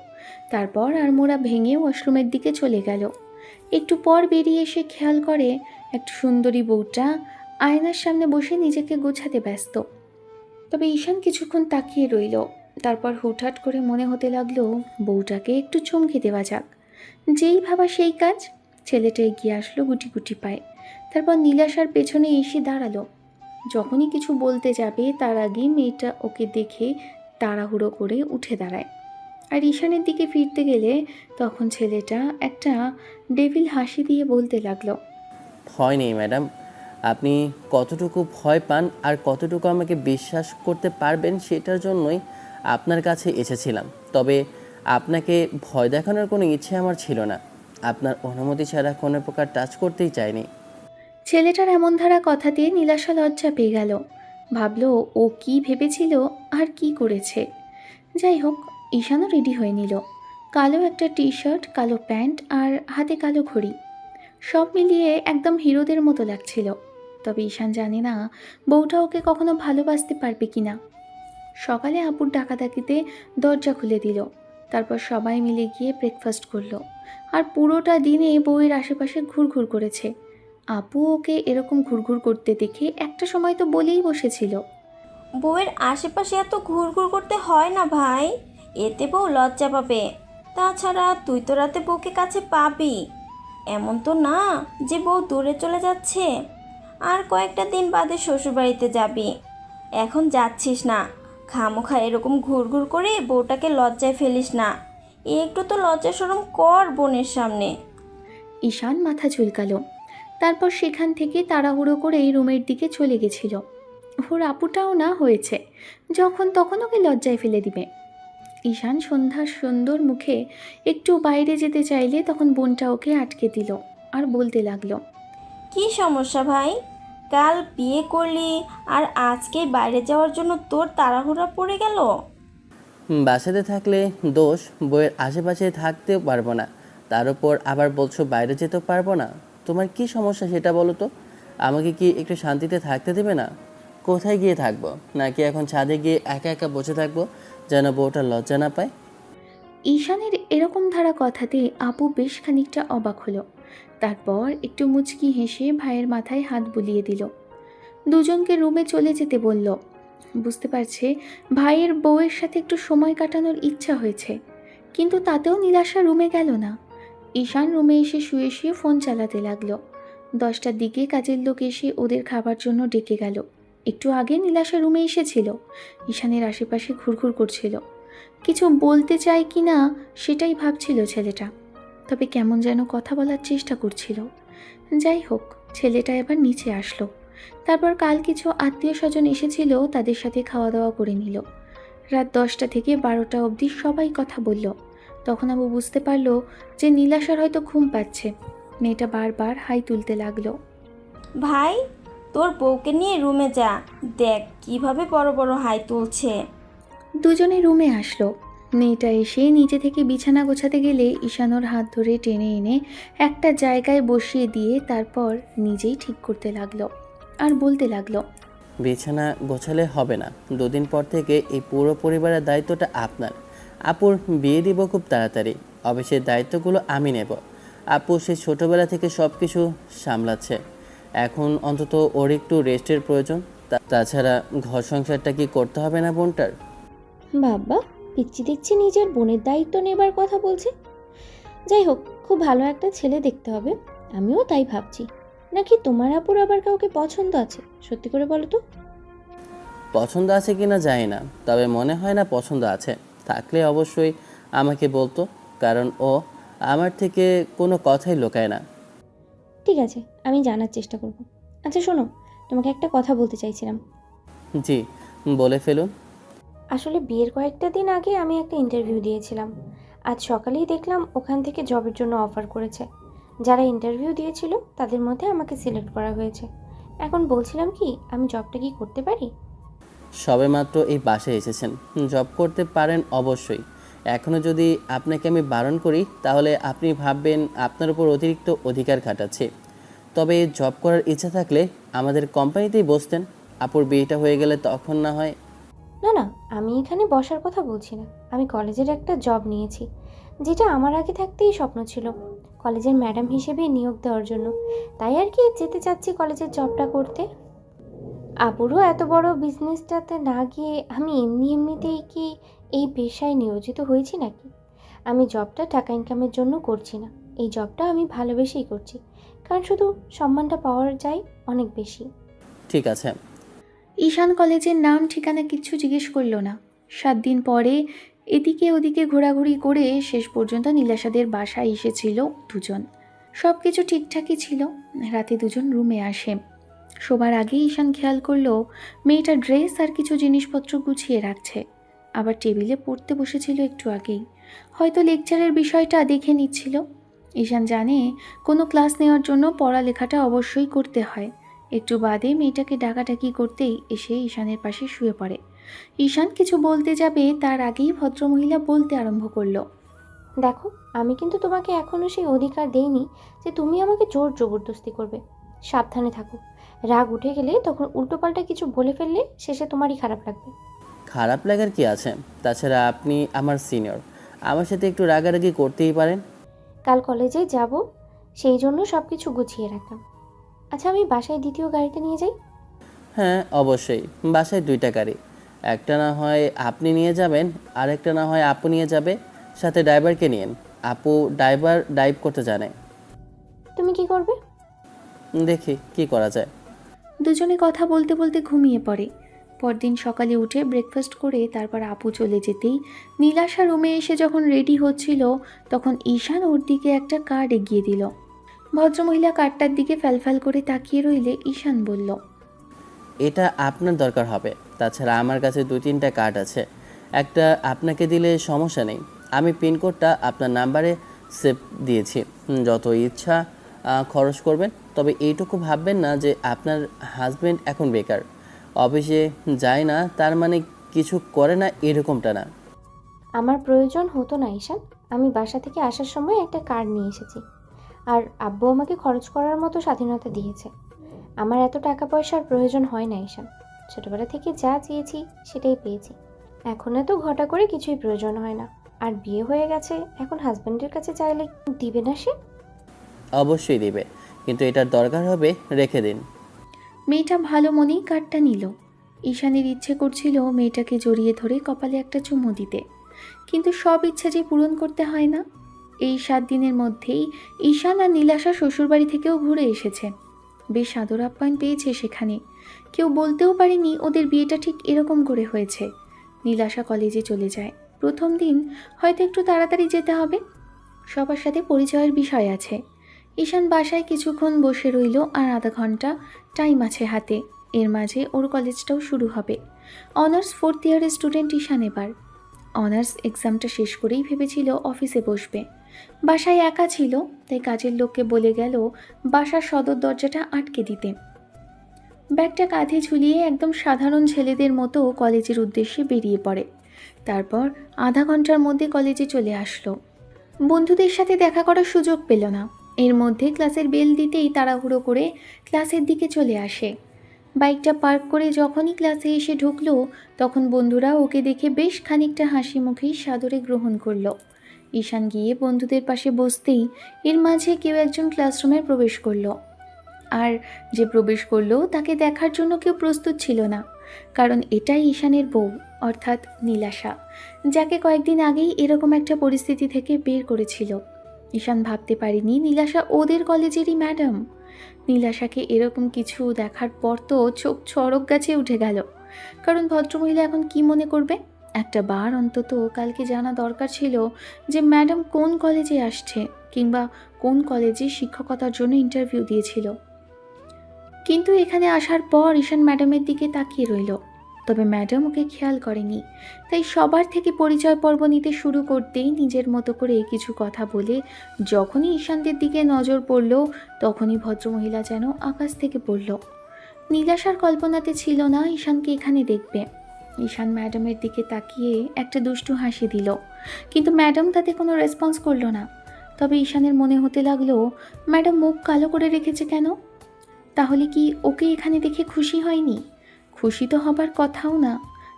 তারপর আড়মোড়া ভেঙে ওয়াশরুমের দিকে চলে গেল। একটু পর বেরিয়ে এসে খেয়াল করে একটা সুন্দরী বউটা আয়নার সামনে বসে নিজেকে গোছাতে ব্যস্ত। তবে ঈশান কিছুক্ষণ তাকিয়ে রইল, তারপর হুটহাট করে মনে হতে লাগলো বউটাকে একটু চমকে দেওয়া যাক। যেই ভাবা সেই কাজ। ছেলেটা এগিয়ে আসলো গুটি গুটি পায়, তারপর নীলাশার পেছনে এসে দাঁড়ালো। যখনই কিছু বলতে যাবে তার আগেই মেয়েটা ওকে দেখে তাড়াহুড়ো করে উঠে দাঁড়ায়। আর ঈশানের দিকে ফিরতে গেলে তখন ছেলেটা একটা ডেভিল হাসি দিয়ে বলতে লাগলো, ভয় নেই ম্যাডাম, আপনি কতটুকু ভয় পান আর কতটুকু আমাকে বিশ্বাস করতে পারবেন সেটার জন্যই আপনার কাছে এসেছিলাম। তবে আপনাকে ভয় দেখানোর কোনো ইচ্ছে আমার ছিল না, আপনার অনুমতি ছাড়া কোনো প্রকার টাচ করতেই চাইনি। ছেলেটার এমন ধারা কথাতে নীলাশা লজ্জা পেয়ে গেল। ভাবলো ও কি ভেবেছিল আর কি করেছে। যাই হোক, ঈশানও রেডি হয়ে নিল। কালো একটা টি শার্ট, কালো প্যান্ট আর হাতে কালো ঘড়ি, সব মিলিয়ে একদম হিরোদের মতো লাগছিল। তবে ঈশান জানে না বউটা ওকে কখনো ভালোবাসতে পারবে কিনা। সকালে আপুর ডাকাডাকিতে দরজা খুলে দিল, তারপর সবাই মিলে গিয়ে ব্রেকফাস্ট করলো। আর পুরোটা দিনে বউয়ের আশেপাশে ঘুরঘুর করেছে। আপু ওকে এরকম ঘুরঘুর করতে দেখে একটা সময় তো বলেই বসেছিল, বউয়ের আশেপাশে এত ঘুরঘুর করতে হয় না ভাই, এতে বউ লজ্জা পাবে। তাছাড়া তুই তো রাতে বউকে কাছে পাবি, এমন তো না যে বউ দূরে চলে যাচ্ছে। আর কয়েকটা দিন বাদে শ্বশুরবাড়িতে যাবি, এখন যাচ্ছিস না, খামোখা এরকম ঘুরঘুর করে বউটাকে লজ্জায় ফেলিস না। একটু তো লজ্জা শরম কর বোনের সামনে। ঈশান মাথা চুলকালো। তারপর সেখান থেকে তাড়াহুড়ো করে রুমের দিকে চলে গেছিল। ওর আপুটাও না হয়েছে যখন তখন ওকে লজ্জায় ফেলে দিবে। ঈশান সন্ধ্যার সুন্দর মুখে একটু বাইরে যেতে চাইলে তখন বোনটা ওকে আটকে দিল আর বলতে লাগলো, কি সমস্যা ভাই? কাল বিয়ে করলি আর আজকে বাইরে যাওয়ার জন্য তোর তাড়াহুড়া পড়ে গেল? বাসাতে থাকলে দোষ, বইয়ের আশেপাশে থাকতেও পারবো না, তার উপর আবার বলছো বাইরে যেতেও পারবো না। তোমার কি সমস্যা সেটা বলো তো। আমাকে কি একটু শান্তিতে থাকতে দেবে না? কোথায় গিয়ে থাকবো? নাকি এখন ছাদে গিয়ে একা একা বসে থাকবো যেন বউটা লজ্জা না পায়? ঈশানের এরকম ধারা কথাতে আপু বেশ খানিকটা অবাক হলো। তারপর একটু মুচকি হেসে ভাইয়ের মাথায় হাত বুলিয়ে দিল। দুজনকে রুমে চলে যেতে বলল। বুঝতে পারছে ভাইয়ের বউয়ের সাথে একটু সময় কাটানোর ইচ্ছা হয়েছে, কিন্তু তাতেও নীলাশা রুমে গেল না। ঈশান রুমে এসে শুয়ে শুয়ে ফোন চালাতে লাগলো। 10টার দিকে কাজের লোক এসে ওদের খাবার জন্য ডেকে গেল। একটু আগে নীলাশা রুমে এসেছিল, ঈশানের আশেপাশে ঘুরঘুর করছিল। কিছু বলতে চায় কি না সেটাই ভাবছিল ছেলেটা, তবে কেমন যেন কথা বলার চেষ্টা করছিল। যাই হোক, ছেলেটা এবার নিচে আসলো। তারপর কাল কিছু আত্মীয় স্বজন এসেছিল, তাদের সাথে খাওয়া দাওয়া করে নিল। রাত 10টা থেকে 12টা অবধি সবাই কথা বলল। তখন আবু বুঝতে পারলো যে নীলাশার হয়তো ঘুম পাচ্ছে। মেয়েটা বারবার হাই তুলতে লাগলো। ভাই, তোর বউকে নিয়ে রুমে যা, দেখ কিভাবে বড় বড় হাই তুলছে। দুজনে রুমে আসলো। মেয়েটা এসে নিচে থেকে বিছানা গোছাতে গেলে ঈশানোর হাত ধরে টেনে এনে একটা জায়গায় বসিয়ে দিয়ে তারপর নিজেই ঠিক করতে লাগলো আর বলতে লাগলো, বিছানা গোছালে হবে না, 2 দিন পর থেকে এই পুরো পরিবারের দায়িত্বটা আপনার। আপুর বিয়ে দিব খুব তাড়াতাড়ি, অবশ্যই দায়িত্বগুলো আমি নেব। আপু সে ছোটোবেলা থেকে সব কিছু সামলাচ্ছে, এখন অন্তত ওর একটু রেস্টের প্রয়োজন। তাছাড়া ঘর সংসারটা কি করতে হবে না বোনটার? বাবা, পিচ্ছি দেখছি নিজের বোনের দায়িত্ব নেবার কথা বলছে। যাই হোক, খুব ভালো একটা ছেলে দেখতে হবে, আমিও তাই ভাবছি। নাকি তোমার আপুর আবার কাউকে পছন্দ আছে? সত্যি করে বলো তো। পছন্দ আছে কিনা জানি না, তবে মনে হয় না পছন্দ আছে। থাকলে অবশ্যই আমাকে বলতো, কারণ ও আমার থেকে কোনো কথাই লুকায় না। ঠিক আছে, আমি জানার চেষ্টা করব। আচ্ছা শোনো, তোমাকে একটা কথা বলতে চাইছিলাম। জি, বলে ফেলুন। আসলে বিয়ের কয়েকটা দিন আগে আমি একটা ইন্টারভিউ দিয়েছিলাম। আজ সকালেই দেখলাম ওখান থেকে জবের জন্য অফার করেছে। যারা ইন্টারভিউ দিয়েছিল তাদের মধ্যে আমাকে সিলেক্ট করা হয়েছে। এখন বলছিলাম কি, আমি জবটা কি করতে পারি? সবেমাত্র এই বাসায় এসেছেন, জব করতে পারেন অবশ্যই। এখনও যদি আপনাকে আমি বারণ করি তাহলে আপনি ভাববেন আপনার উপর অতিরিক্ত অধিকার খাটাচ্ছে। তবে জব করার ইচ্ছা থাকলে আমাদের কোম্পানিতেই বসতেন। আপুর বিয়েটা হয়ে গেলে তখন না হয়। না না, আমি এখানে বসার কথা বলছি না। আমি কলেজের একটা জব নিয়েছি, যেটা আমার আগে থাকতেই স্বপ্ন ছিল, কলেজের ম্যাডাম হিসেবে নিয়োগ দেওয়ার জন্য। তাই আর কি যেতে চাচ্ছি কলেজের জবটা করতে। আপুরও এত বড় বিজনেসটাতে না গিয়ে আমি এমনিতেই কি এই পেশায় নিয়োজিত হয়েছি নাকি? আমি জবটা টাকা ইনকামের জন্য করছি না, এই জবটা আমি ভালোবেসেই করছি, কারণ শুধু সম্মানটা পাওয়া যায় অনেক বেশি। ঠিক আছে। ঈশান কলেজের নাম ঠিকানা কিচ্ছু জিজ্ঞেস করলো না। 7 দিন পরে এদিকে ওদিকে ঘোরাঘুরি করে শেষ পর্যন্ত নীলাশাদের বাসায় এসেছিল দুজন। সব কিছু ঠিকঠাকই ছিল। রাতে দুজন রুমে আসে। শোবার আগেই ঈশান খেয়াল করলো মেয়েটা ড্রেস আর কিছু জিনিসপত্র গুছিয়ে রাখছে। আবার টেবিলে পড়তে বসেছিল একটু আগেই, হয়তো লেকচারের বিষয়টা দেখে নিচ্ছিল। ঈশান জানে কোনো ক্লাস নেওয়ার জন্য পড়ালেখাটা অবশ্যই করতে হয়। একটু বাদে মেয়েটাকে ডাকাডাকি করতেই এসে ঈশানের পাশে শুয়ে পড়ে। ঈশান কিছু বলতে যাবে তার আগেই ভদ্রমহিলা বলতে আরম্ভ করলো, দেখো, আমি কিন্তু তোমাকে এখনও সেই অধিকার দেইনি যে তুমি আমাকে জোর জবরদস্তি করবে। সাবধানে থাকো, রাগ উঠে গেলে তখন উল্টোপাল্টা কিছু বলে ফেললে শেষে তোমারই খারাপ লাগবে। খারাপ লাগার কি আছে? তাছাড়া আপনি আমার সিনিয়র, আমার সাথে একটু রাগারাগি করতেই পারেন। কাল কলেজে যাব, সেই জন্য সব কিছু গুছিয়ে রাখলাম। আচ্ছা, আমি বাসায় দ্বিতীয় গাড়িতে নিয়ে যাই? হ্যাঁ অবশ্যই, বাসায় 2টা গাড়ি, একটা না হয় আপনি নিয়ে যাবেন, আর একটা না হয় আপু নিয়ে যাবে, সাথে ড্রাইভারকে নিয়েন। আপু ড্রাইভ করতে জানে। তুমি কি করবে? দেখি কি করা যায়। দুজনে কথা বলতে বলতে ঘুমিয়ে পড়ে। পরদিন সকালে উঠে ব্রেকফাস্ট করে তারপর আপু চলে যেতেই নীলাশা রুমে এসে যখন রেডি হচ্ছিল তখন ঈশান ওর দিকে একটা কার্ড এগিয়ে দিল। ভদ্রমহিলা কার্ডটার দিকে ফ্যালফ্যাল করে তাকিয়ে রইলে ঈশান বলল, এটা আপনার দরকার হবে, তাছাড়া আমার কাছে 2-3টা কার্ড আছে, একটা আপনাকে দিলে সমস্যা নেই। আমি পিনকোডটা আপনার নাম্বারে সেভ দিয়েছি, যত ইচ্ছা খরচ করবেন। তবে এইটুকু ভাববেন না যে আপনার হাজব্যান্ড এখন বেকার, অফিসে যায় না তার মানে কিছু করে না, এরকমটা না। আমার প্রয়োজন হতো না ঈশান। আমি বাসা থেকে আসার সময় একটা কার্ড নিয়ে এসেছি। আর আব্বু আমাকে খরচ করার মতো স্বাধীনতা দিয়েছে। আমার এত টাকা পয়সার প্রয়োজন হয় না ঈশান। ছোটবেলা থেকে যা চেয়েছি সেটাই পেয়েছি। এখন এত ঘটা করে কিছুই প্রয়োজন হয় না। আর বিয়ে হয়ে গেছে, এখন হাজব্যান্ডের কাছে চাইলে দিবে না সে? অবশ্যই দিবে, কিন্তু এটার দরকার হবে রেখে দিন। মেয়েটা ভালো মনেই কার্ডটা নিল। ঈশানের ইচ্ছে করছিল মেয়েটাকে জড়িয়ে ধরে কপালে একটা চুমু দিতে, কিন্তু সব ইচ্ছা যে পূরণ করতে হয় না। এই 7 দিনের মধ্যেই ঈশান আর নীলাশা শ্বশুরবাড়ি থেকেও ঘুরে এসেছে। বেশ আদর আপ্যায়ন পেয়েছে সেখানে। কেউ বলতেও পারেনি ওদের বিয়েটা ঠিক এরকম করে হয়েছে। নীলাশা কলেজে চলে যায়। প্রথম দিন হয়তো একটু তাড়াতাড়ি যেতে হবে, সবার সাথে পরিচয়ের বিষয় আছে। ঈশান বাসায় কিছুক্ষণ বসে রইল, আর আধা ঘন্টা টাইম আছে হাতে। এর মাঝে ওর কলেজটাও শুরু হবে। অনার্স 4th ইয়ারের স্টুডেন্ট ঈশান এবার। অনার্স এক্সামটা শেষ করেই ভেবেছিল অফিসে বসবে। বাসায় একা ছিল, তাই কাজের লোককে বলে গেল বাসার সদর দরজাটা আটকে দিতে। ব্যাগটা কাঁধে ঝুলিয়ে একদম সাধারণ ছেলেদের মতো কলেজের উদ্দেশ্যে বেরিয়ে পড়ে। তারপর আধা ঘন্টার মধ্যে কলেজে চলে আসলো। বন্ধুদের সাথে দেখা করার সুযোগ পেল না। এর মধ্যে ক্লাসের বেল দিতেই তাড়াহুড়ো করে ক্লাসের দিকে চলে আসে। বাইকটা পার্ক করে যখনই ক্লাসে এসে ঢুকলো তখন বন্ধুরা ওকে দেখে বেশ খানিকটা হাসি মুখেই সাদরে গ্রহণ করলো। ঈশান গিয়ে বন্ধুদের পাশে বসতেই এর মাঝে কেউ একজন ক্লাসরুমে প্রবেশ করলো। আর যে প্রবেশ করলো তাকে দেখার জন্য কেউ প্রস্তুত ছিল না, কারণ এটাই ঈশানের বউ, অর্থাৎ নীলাশা, যাকে কয়েকদিন আগেই এরকম একটা পরিস্থিতি থেকে বের করেছিল। ঈশান ভাবতে পারেনি নীলাশা ওদের কলেজেরই ম্যাডাম। নীলাশাকে এরকম কিছু দেখার পর তো চোখ চড়ক গাছে উঠে গেল, কারণ ভদ্রমহিলা এখন কি মনে করবে। একটা বার অন্তত কালকে জানা দরকার ছিল যে ম্যাডাম কোন কলেজে আসছে, কিংবা কোন কলেজে শিক্ষকতার জন্য ইন্টারভিউ দিয়েছিল। কিন্তু এখানে আসার পর ঈশান ম্যাডামের দিকে তাকিয়ে রইল, তবে ম্যাডাম ওকে খেয়াল করেনি। তাই সবার থেকে পরিচয় পর্ব নিতে শুরু করতেই নিজের মতো করে কিছু কথা বলে যখনই ঈশানদের দিকে নজর পড়ল তখনই ভদ্রমহিলা যেন আকাশ থেকে পড়ল। নীলাশার কল্পনাতে ছিল না ঈশানকে এখানে দেখবে। ঈশান ম্যাডামের দিকে তাকিয়ে একটা দুষ্টু হাসি দিল, কিন্তু ম্যাডাম তাতে কোনো রেসপন্স করলো না। তবে ঈশানের মনে হতে লাগলো ম্যাডাম মুখ কালো করে রেখেছে কেন? তাহলে কি ওকে এখানে দেখে খুশি হয়নি? খুশি তো হবার কথাও না।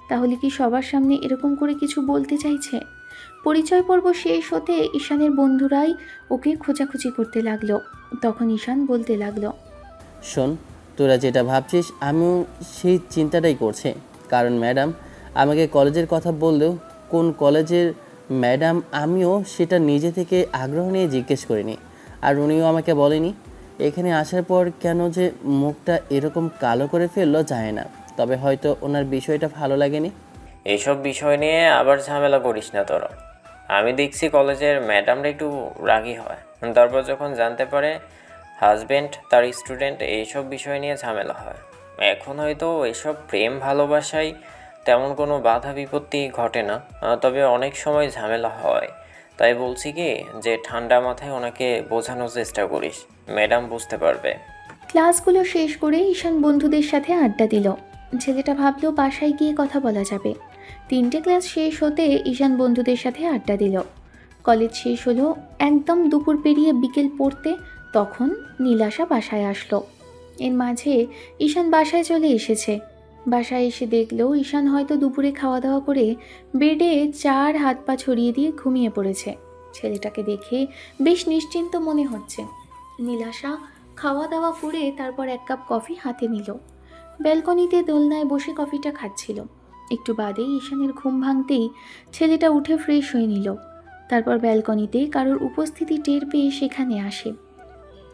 তাহলে কি সবার সামনে এরকম করে কিছু বলতে চাইছে? পরিচয় পর্ব শেষ হতে ঈশানের বন্ধুরাই ওকে খোঁজাখুঁজি করতে লাগলো। তখন ঈশান বলতে লাগলো, শোন, তোরা যেটা ভাবছিস আমিও সেই চিন্তাটাই করছি। কারণ ম্যাডাম আমাকে কলেজের কথা বললেও কোন কলেজের ম্যাডাম আমিও সেটা নিজে থেকে আগ্রহ নিয়ে জিজ্ঞেস করিনি, আর উনিও আমাকে বলেনি। এখানে আসার পর কেন যে মুখটা এরকম কালো করে ফেললো জানে না, তবে হয়তো ওনার বিষয়টা ভালো লাগেনি। এইসব বিষয় নিয়ে আবার ঝামেলা করিস না তোরা। আমি দেখছি কলেজের ম্যাডামরা একটু রাগী হয়, তারপর যখন জানতে পারে হাজব্যান্ড তার স্টুডেন্ট, এইসব বিষয় নিয়ে ঝামেলা হয়। এখন হয়তো এসব প্রেম ভালোবাসায় তেমন কোনো বাধা বিপত্তি ঘটে না, তবে অনেক সময় ঝামেলা হয়। তাই বলছি কি যে ঠান্ডা মাথায় ওনাকে বোঝানোর চেষ্টা করিস, ম্যাডাম বুঝতে পারবে। ক্লাসগুলো শেষ করে ঈশান বন্ধুদের সাথে আড্ডা দিল। ছেলেটা ভাবলো বাসায় গিয়ে কথা বলা যাবে। 3টে ক্লাস শেষ হতে ঈশান বন্ধুদের সাথে আড্ডা দিল। কলেজ শেষ হলো একদম দুপুর পেরিয়ে বিকেল পড়তে, তখন নীলাশা বাসায় আসলো। এর মাঝে ঈশান বাসায় চলে এসেছে। বাসায় এসে দেখলো ঈশান হয়তো দুপুরে খাওয়া দাওয়া করে বেডে 4 হাত পা ছড়িয়ে দিয়ে ঘুমিয়ে পড়েছে। ছেলেটাকে দেখে বেশ নিশ্চিন্ত মনে হচ্ছে। নীলাশা খাওয়া দাওয়া করে তারপর 1 কাপ কফি হাতে নিল। ব্যালকনিতে দোলনায় বসে কফিটা খাচ্ছিল। একটু বাদেই ঈশানের ঘুম ভাঙতেই ছেলেটা উঠে ফ্রেশ হয়ে নিল। তারপর ব্যালকনিতে কারোর উপস্থিতি টের পেয়ে সেখানে আসে।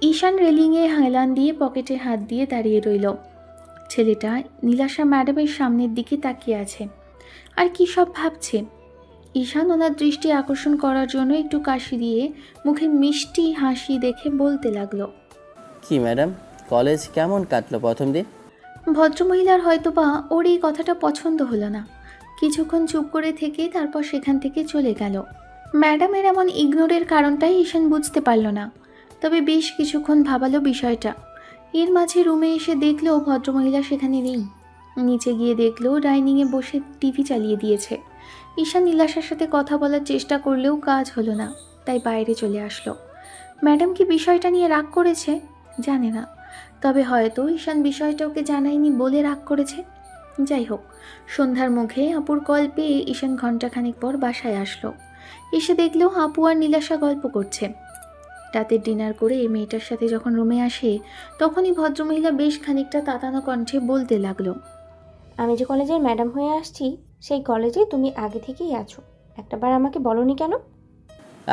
ঈশান রেলিংয়ে হেলান দিয়ে পকেটে হাত দিয়ে দাঁড়িয়ে রইল। ছেলেটা নীলাশা ম্যাডামের সামনের দিকে তাকিয়ে আছে আর কী সব ভাবছে। ঈশান ওনার দৃষ্টি আকর্ষণ করার জন্য একটু কাশি দিয়ে মুখে মিষ্টি হাসি দেখে বলতে লাগলো, কি ম্যাডাম, কলেজ কেমন কাটলো প্রথম দিন? ভদ্রমহিলার হয়তোবা ওর এই কথাটা পছন্দ হলো না। কিছুক্ষণ চুপ করে থেকে তারপর সেখান থেকে চলে গেল। ম্যাডামের এমন ইগনোরের কারণটাই ঈশান বুঝতে পারল না, তবে বেশ কিছুক্ষণ ভাবালো বিষয়টা। এর মাঝে রুমে এসে দেখলো ভদ্রমহিলা সেখানে নেই। নিচে গিয়ে দেখলো ডাইনিংয়ে বসে টিভি চালিয়ে দিয়েছে। ঈশান নীলাশার সাথে কথা বলার চেষ্টা করলেও কাজ হলো না, তাই বাইরে চলে আসলো। ম্যাডাম কি বিষয়টা নিয়ে রাগ করেছে জানে না, তবে হয়তো ঈশান বিষয়টা ওকে জানায়নি বলে রাগ করেছে। যাই হোক, সন্ধ্যার মুখে আপুর কল পেয়ে ঈশান ঘণ্টাখানেক পর বাসায় আসলো। এসে দেখলো আপু আর নীলাশা গল্প করছে। রাতের ডিনার করে এই মেয়েটার সাথে যখন রুমে আসে তখনই ভদ্রমহিলা বেশ খানিকটা তাতানো কণ্ঠে বলতে লাগলো, আমি যে কলেজের ম্যাডাম হয়ে আসছি সেই কলেজে তুমি আগে থেকেই আছো, একটাবার আমাকে বলোনি কেন?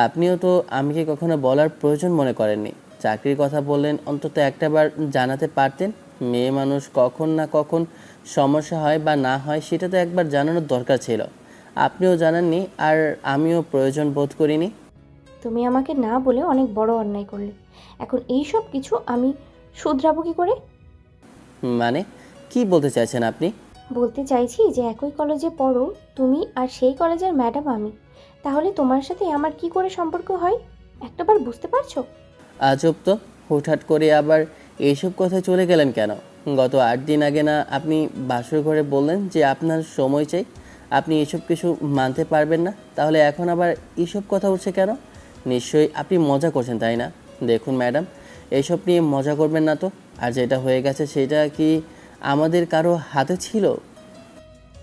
আপনিও তো আমাকে কখনো বলার প্রয়োজন মনে করেননি। চাকরির কথা বললেন, অন্তত একটাবার জানাতে পারতেন। মেয়ে মানুষ কখন না কখন সমস্যা হয় বা না হয় সেটা তো একবার জানানোর দরকার ছিল। আপনিও জানাননি আর আমিও প্রয়োজন বোধ করিনি। তুমি আমাকে না বলে অনেক বড় অন্যায় করলে, এখন এই সব কিছু আমি শুধরাবো কী করে? মানে কি বলতে চাইছেন আপনি? বলতে চাইছি যে একই কলেজে পড়ো তুমি আর সেই কলেজের ম্যাডাম আমি, তাহলে তোমার সাথে আমার কি করে সম্পর্ক হয় একটাবার বুঝতে পারছো? আজব তো, হুটহাট করে আবার এইসব কথায় চলে গেলেন কেন? গত 8 দিন আগে না আপনি বাসর ঘরে বললেন যে আপনার সময় চাই, আপনি এসব কিছু মানতে পারবেন না, তাহলে এখন আবার এইসব কথা উঠছে কেন? নিশ্চয়ই আপনি মজা করছেন, তাই না? দেখুন ম্যাডাম, এইসব নিয়ে মজা করবেন না তো। আর যেটা হয়ে গেছে সেটা কি আমাদের কারো হাতে ছিল?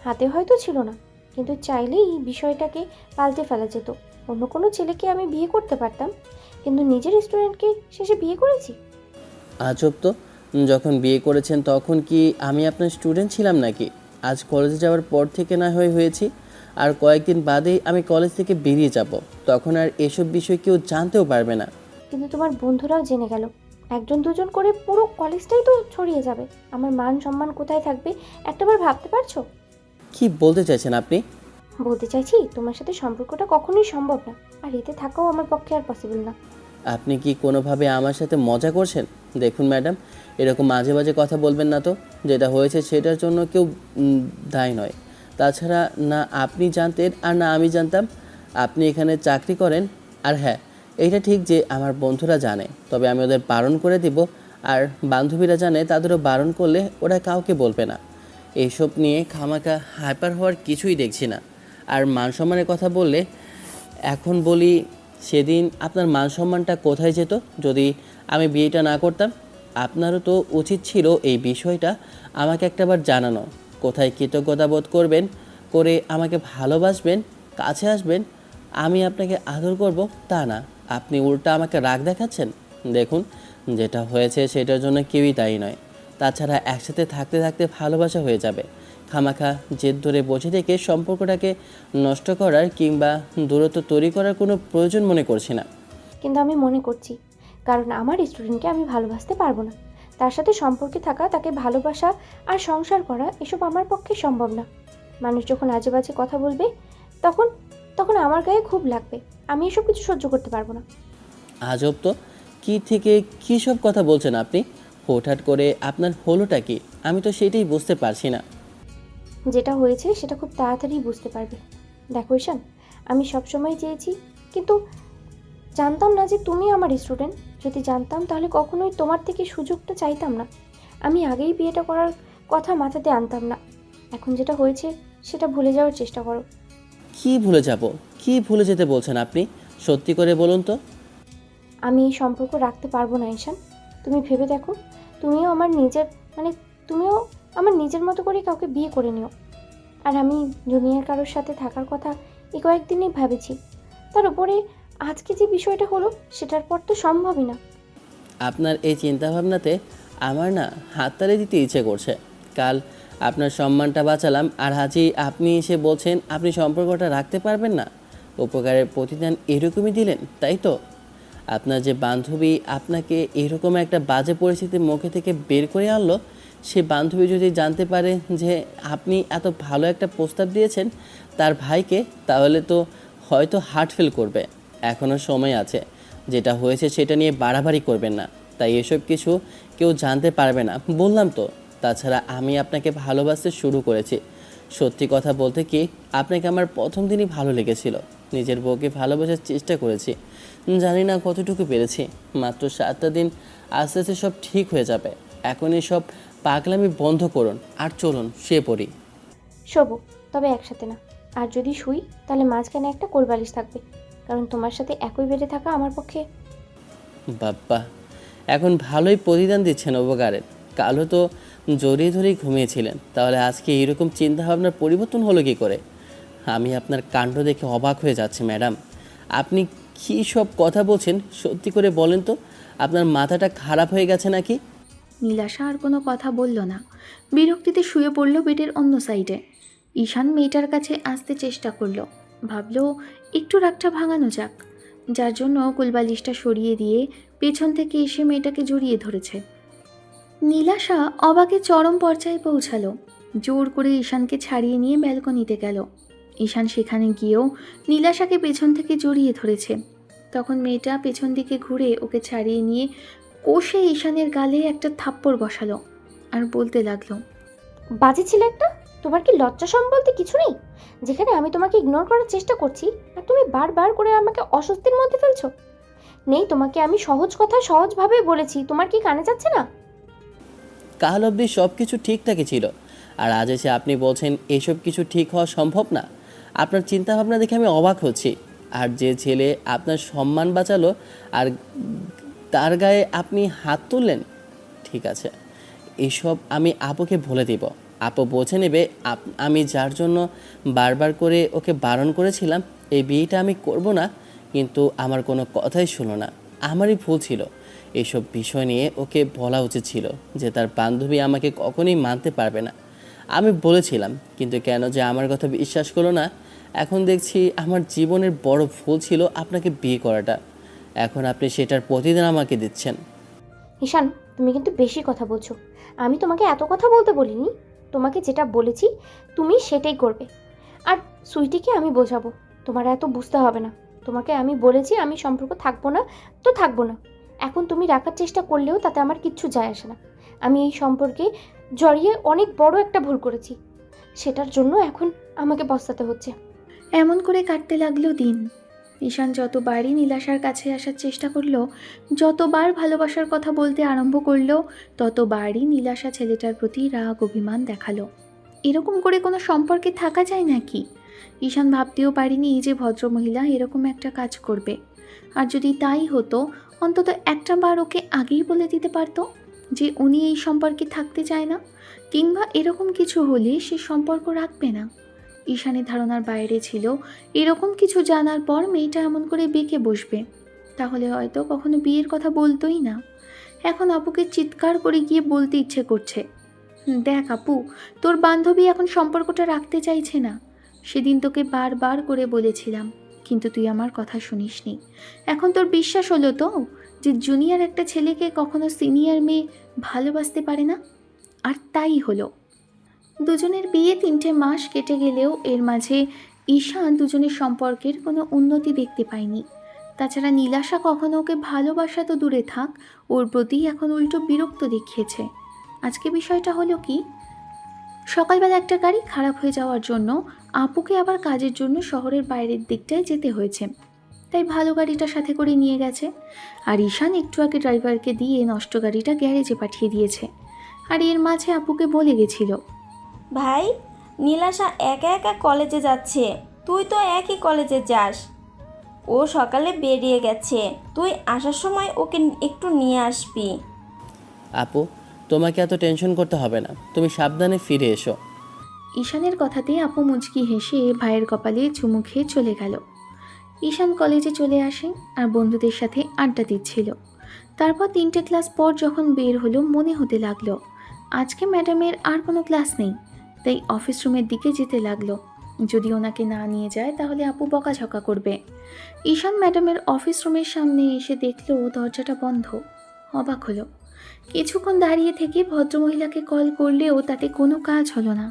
হাতে হয়তো ছিল না, কিন্তু চাইলেই বিষয়টাকে পাল্টে ফেলা যেত। অন্য কোনো ছেলেকে আমি বিয়ে করতে পারতাম, কিন্তু নিজের স্টুডেন্টকে শেষে বিয়ে করেছি। আজব তো, যখন বিয়ে করেছেন তখন কি আমি আপনার স্টুডেন্ট ছিলাম নাকি? আজ কলেজে যাওয়ার পর থেকে না হয়েছি, আর কয়েকদিন বাদেই আমি কলেজ থেকে বেরিয়ে যাব, তখন আর এসব বিষয় কেউ জানতেও পারবে না। কিন্তু তোমার বন্ধুরাও জেনে গেল, একজন দুজন করে পুরো কলেজটাই তো ছড়িয়ে যাবে। আমার মান সম্মান কোথায় থাকবে একটাবার ভাবতে পারছো? কি বলতে চাইছেন আপনি? বলতে চাইছি তোমার সাথে সম্পর্কটা কখনোই সম্ভব না, আর এতে থাকাও আমার পক্ষে আর পসিবল না। আপনি কি কোনোভাবে আমার সাথে মজা করছেন? দেখুন ম্যাডাম, এরকম মাঝে মাঝে কথা বলবেন না তো। যেটা হয়েছে সেটার জন্য কেউ দায়ী নয়। তাছাড়া না আপনি জানতেন আর না আমি জানতাম আপনি এখানে চাকরি করেন। আর হ্যাঁ, এইটা ঠিক যে আমার বন্ধুরা জানে, তবে আমি ওদের বারণ করে দিব। আর বান্ধবীরা জানে, তাদেরও বারণ করলে ওরা কাউকে বলবে না। এইসব নিয়ে খামাখা হাইপার হওয়ার কিছুই দেখছি না। আর মান সম্মানের কথা বললে এখন বলি, সেদিন আপনার মান সম্মানটা কোথায় যেত যদি আমি বিয়েটা না করতাম? আপনারও তো উচিত ছিল এই বিষয়টা আমাকে একটাবার জানানো। কোথায় কৃতজ্ঞতা বোধ করবেন, করে আমাকে ভালোবাসবেন, কাছে আসবেন, আমি আপনাকে আদর করব, তা না, আপনি উল্টা আমাকে রাগ দেখাচ্ছেন। দেখুন, যেটা হয়েছে সেটার জন্য কেউই দায়ী নয়। তাছাড়া একসাথে থাকতে থাকতে ভালোবাসা হয়ে যাবে। খামাখা জেদ ধরে বসে থেকে সম্পর্কটাকে নষ্ট করার কিংবা দূরত্ব তৈরি করার কোনো প্রয়োজন মনে করছি না। কিন্তু আমি মনে করছি, কারণ আমার স্টুডেন্টকে আমি ভালোবাসতে পারবো না। তার সাথে সম্পর্কে থাকা, তাকে ভালোবাসা আর সংসার করা এসব আমার পক্ষে সম্ভব না। মানুষ যখন আজে বাজে কথা বলবে তখন তখন আমার গায়ে খুব লাগবে। আমি এসব কিছু সহ্য করতে পারবো না। আজব তো, কি থেকে কী সব কথা বলছেন আপনি? হঠাৎ করে আপনার হলোটা কি? আমি তো সেটাই বুঝতে পারছি না। যেটা হয়েছে সেটা খুব তাড়াতাড়ি বুঝতে পারবে। দেখো ঈশান, আমি সবসময় চেয়েছি, কিন্তু জানতাম না যে তুমি আমার স্টুডেন্ট। যদি জানতাম তাহলে কখনোই তোমার থেকে সুযোগটা চাইতাম না। আমি আগেই বিয়েটা করার কথা মাথাতে আনতাম না। এখন যেটা হয়েছে সেটা ভুলে যাওয়ার চেষ্টা করো। কি ভুলে যাব? কি ভুলে যেতে বলছেন আপনি? সত্যি করে বলুন তো। আমি এই সম্পর্ক রাখতে পারবো না ঈশান। তুমি ভেবে দেখো, তুমিও আমার নিজের মতো করে কাউকে বিয়ে করে নিও। আর আমি জুনিয়র কারোর সাথে থাকার কথা এই কয়েকদিনই ভেবেছি। তার উপরে আজকে যে বিষয়টা হলো সেটার পর তো সম্ভবই না। আপনার এই চিন্তাভাবনাতে আমার না হাততালি দিতে ইচ্ছে করছে। কাল আপনার সম্মানটা বাঁচালাম, আর আজই আপনি এসে বলছেন আপনি সম্পর্কটা রাখতে পারবেন না। উপকারের প্রতিদান এরকমই দিলেন, তাই তো? আপনার যে বান্ধবী আপনাকে এরকম একটা বাজে পরিস্থিতির মুখে থেকে বের করে আনলো, সে বান্ধবী যদি জানতে পারে যে আপনি এত ভালো একটা প্রস্তাব দিয়েছেন তার ভাইকে, তাহলে তো হয়তো হার্ট ফেল করবে। এখনও সময় আছে, যেটা হয়েছে সেটা নিয়ে বাড়াবাড়ি করবেন না। তাই এসব কিছু কেউ জানতে পারবে না, বললাম তো। তাছাড়া আমি আপনাকে ভালোবাসতে শুরু করেছি। সত্যি কথা বলতে কি, আপনাকে আমার প্রথম দিনই ভালো লেগেছিল। নিজের বউকে ভালোবাসার চেষ্টা করেছি, জানি না কতটুকু পেরেছি। মাত্র 7টা দিন, আস্তে আস্তে সব ঠিক হয়ে যাবে। এখন এসব পাগলামি বন্ধ করুন আর চলুন শুয়ে পড়ি। শোবো, তবে একসাথে না। আর যদি শুই তাহলে মাঝখানে একটা কোলবালিশ থাকবে, কারণ তোমার সাথে একই বেডে থাকা আমার পক্ষে। বাপ্পা, এখন ভালোই প্রতিদান দিচ্ছেন উপকারের। কালও তো জড়িয়ে ধরেই ঘুমিয়েছিলেন, তাহলে আজকে এইরকম চিন্তাভাবনার পরিবর্তন হলো কী করে? আমি আপনার কাণ্ড দেখে অবাক হয়ে যাচ্ছি ম্যাডাম। আপনি কী সব কথা বলছেন, সত্যি করে বলেন তো, আপনার মাথাটা খারাপ হয়ে গেছে নাকি? নীলাশা আর কোনো কথা বলল না, বিরক্তিতে শুয়ে পড়ল বেডের অন্য সাইডে। ঈশান মেয়েটার কাছে আসতে চেষ্টা করলো, ভাবলো একটু রাগটা ভাঙানো যাক, যার জন্য কুলবালিশটা সরিয়ে দিয়ে পেছন থেকে এসে মেয়েটাকে জড়িয়ে ধরেছে। নীলাশা অবাকে চরম পর্যায়ে পৌঁছালো, জোর করে ঈশানকে ছাড়িয়ে নিয়ে ব্যালকনিতে গেল। ঈশান সেখানে গিয়েও নীলাশাকে পেছন থেকে জড়িয়ে ধরেছে। তখন মেয়েটা পেছন দিকে ঘুরে ওকে ছাড়িয়ে নিয়ে কষে ঈশানের গালে একটা থাপ্পড় বসালো আর বলতে লাগলো, বাজে ছিল একটা। তোমার কি লজ্জা শরম বলতে কিছু নেই? যেখানে আমি তোমাকে ইগনোর করার চেষ্টা করছি আর তুমি বারবার করে আমাকে অস্বস্তির মধ্যে ফেলছো। নেই, তোমাকে আমি সহজ কথা সহজভাবে বলেছি, তোমার কি কানে যাচ্ছে না? কাল অবধি সব কিছু ঠিকঠাকই ছিল, আর আজ এসে আপনি বলছেন এসব কিছু ঠিক হওয়া সম্ভব না। আপনার চিন্তাভাবনা দেখে আমি অবাক হচ্ছি। আর যে ছেলে আপনার সম্মান বাঁচালো, আর তার গায়ে আপনি হাত তুললেন। ঠিক আছে, এসব আমি আপুকে বলে দিব। আপু বোঝে নেবে আমি যার জন্য বারবার করে ওকে বারণ করেছিলাম এই বিয়েটা আমি করব না, কিন্তু আমার কোনো কথাই শুনো না। আমারই ভুল ছিল। এইসব বিষয় নিয়ে ওকে বলা উচিত ছিল যে তার বান্ধবী আমাকে কখনোই মানতে পারবে না। আমি বলেছিলাম, কিন্তু কেন যে আমার কথা বিশ্বাস করলো না। এখন দেখছি আমার জীবনের বড় ভুল ছিল আপনাকে বিয়ে করাটা। এখন আপনি সেটার প্রতিদান আমাকে দিচ্ছেন। ঈশান, তুমি কিন্তু বেশি কথা বলছো। আমি তোমাকে এত কথা বলতে বলিনি। তোমাকে যেটা বলেছি তুমি সেটাই করবে। আর সুইটিকে আমি বোঝাবো, তোমার এত বুঝতে হবে না। তোমাকে আমি বলেছি আমি সম্পর্ক থাকবো না তো থাকবো না। এখন তুমি রাখার চেষ্টা করলেও তাতে আমার কিচ্ছু যায় আসে না। আমি এই সম্পর্কে জড়িয়ে অনেক বড় একটা ভুল করেছি, সেটার জন্য এখন আমাকে পস্তাতে হচ্ছে। এমন করে কাটতে লাগলো দিন। ঈশান যতবারই নীলাশার কাছে আসার চেষ্টা করলো, যতবার ভালোবাসার কথা বলতে আরম্ভ করলো, ততবারই নীলাশা ছেলেটার প্রতি রাগ অভিমান দেখালো। এরকম করে কোনো সম্পর্কে থাকা যায় নাকি? ঈশান ভাবতেও পারিনি যে ভদ্রমহিলা এরকম একটা কাজ করবে। আর যদি তাই হতো, অন্তত একটা বার ওকে আগেই বলে দিতে পারতো যে উনি এই সম্পর্কে থাকতে চায় না, কিংবা এরকম কিছু হলে সে সম্পর্ক রাখবে না। ঈশানের ধারণার বাইরে ছিল এরকম কিছু জানার পর মেয়েটা এমন করে বেঁকে বসবে, তাহলে হয়তো কখনো বিয়ের কথা বলতোই না। এখন আপুকে চিৎকার করে গিয়ে বলতে ইচ্ছে করছে, দেখ আপু, তোর বান্ধবী এখন সম্পর্কটা রাখতে চাইছে না। সেদিন তোকে বারবার করে বলেছিলাম, কিন্তু তুই আমার কথা শুনিসনি। এখন তোর বিশ্বাস হলো তো যে জুনিয়র একটা ছেলেকে কখনো সিনিয়র মেয়ে ভালোবাসতে পারে না? আর তাই হলো। দুজনের বিয়ে 3টে মাস কেটে গেলেও এর মাঝে ঈশান দুজনের সম্পর্কের কোনো উন্নতি দেখতে পায়নি। তাছাড়া নীলাশা কখনো ওকে ভালোবাসা তো দূরে থাক, ওর প্রতি এখন উল্টো বিরক্ত দেখিয়েছে। আজকে বিষয়টা হলো কি, সকালবেলা একটা গাড়ি খারাপ হয়ে যাওয়ার জন্য আপুকে আবার কাজের জন্য শহরের বাইরের দিকটায় যেতে হয়েছে, তাই ভালো গাড়িটা সাথে করে নিয়ে গেছে। আর ঈশান একটু আগে ড্রাইভারকে দিয়ে নষ্ট গাড়িটা গ্যারেজে পাঠিয়ে দিয়েছে। আর এর মাঝে আপুকে বলে গেছিল, ভাই, নীলাশা একা একা কলেজে যাচ্ছে, তুই তো একই কলেজে যাস। ও সকালে বেরিয়ে গেছে, তুই আসার সময় ওকে একটু নিয়ে আসবি। আপু, তোমাকে এত টেনশন করতে হবে না, তুমি সাবধানে ফিরে এসো। ঈশানের কথাতে আপু মুচকি হেসে ভাইয়ের কপালে চুমু খেয়ে চলে গেল। ঈশান কলেজে চলে আসে আর বন্ধুদের সাথে আড্ডা দিচ্ছিল। তারপর 3টে ক্লাস পর যখন বের হলো, মনে হতে লাগলো আজকে ম্যাডামের আর কোনো ক্লাস নেই, তাই অফিস রুমের দিকে যেতে লাগলো। যদি ওনাকে না নিয়ে যায় তাহলে আপু বকাঝকা করবে। ঈশান ম্যাডামের অফিস রুমের সামনে এসে দেখলো দরজাটা বন্ধ। অবাক হলো। কিছুক্ষণ দাঁড়িয়ে থেকে ভদ্রমহিলাকে কল করলেও তাতে কোনো কাজ হলো না।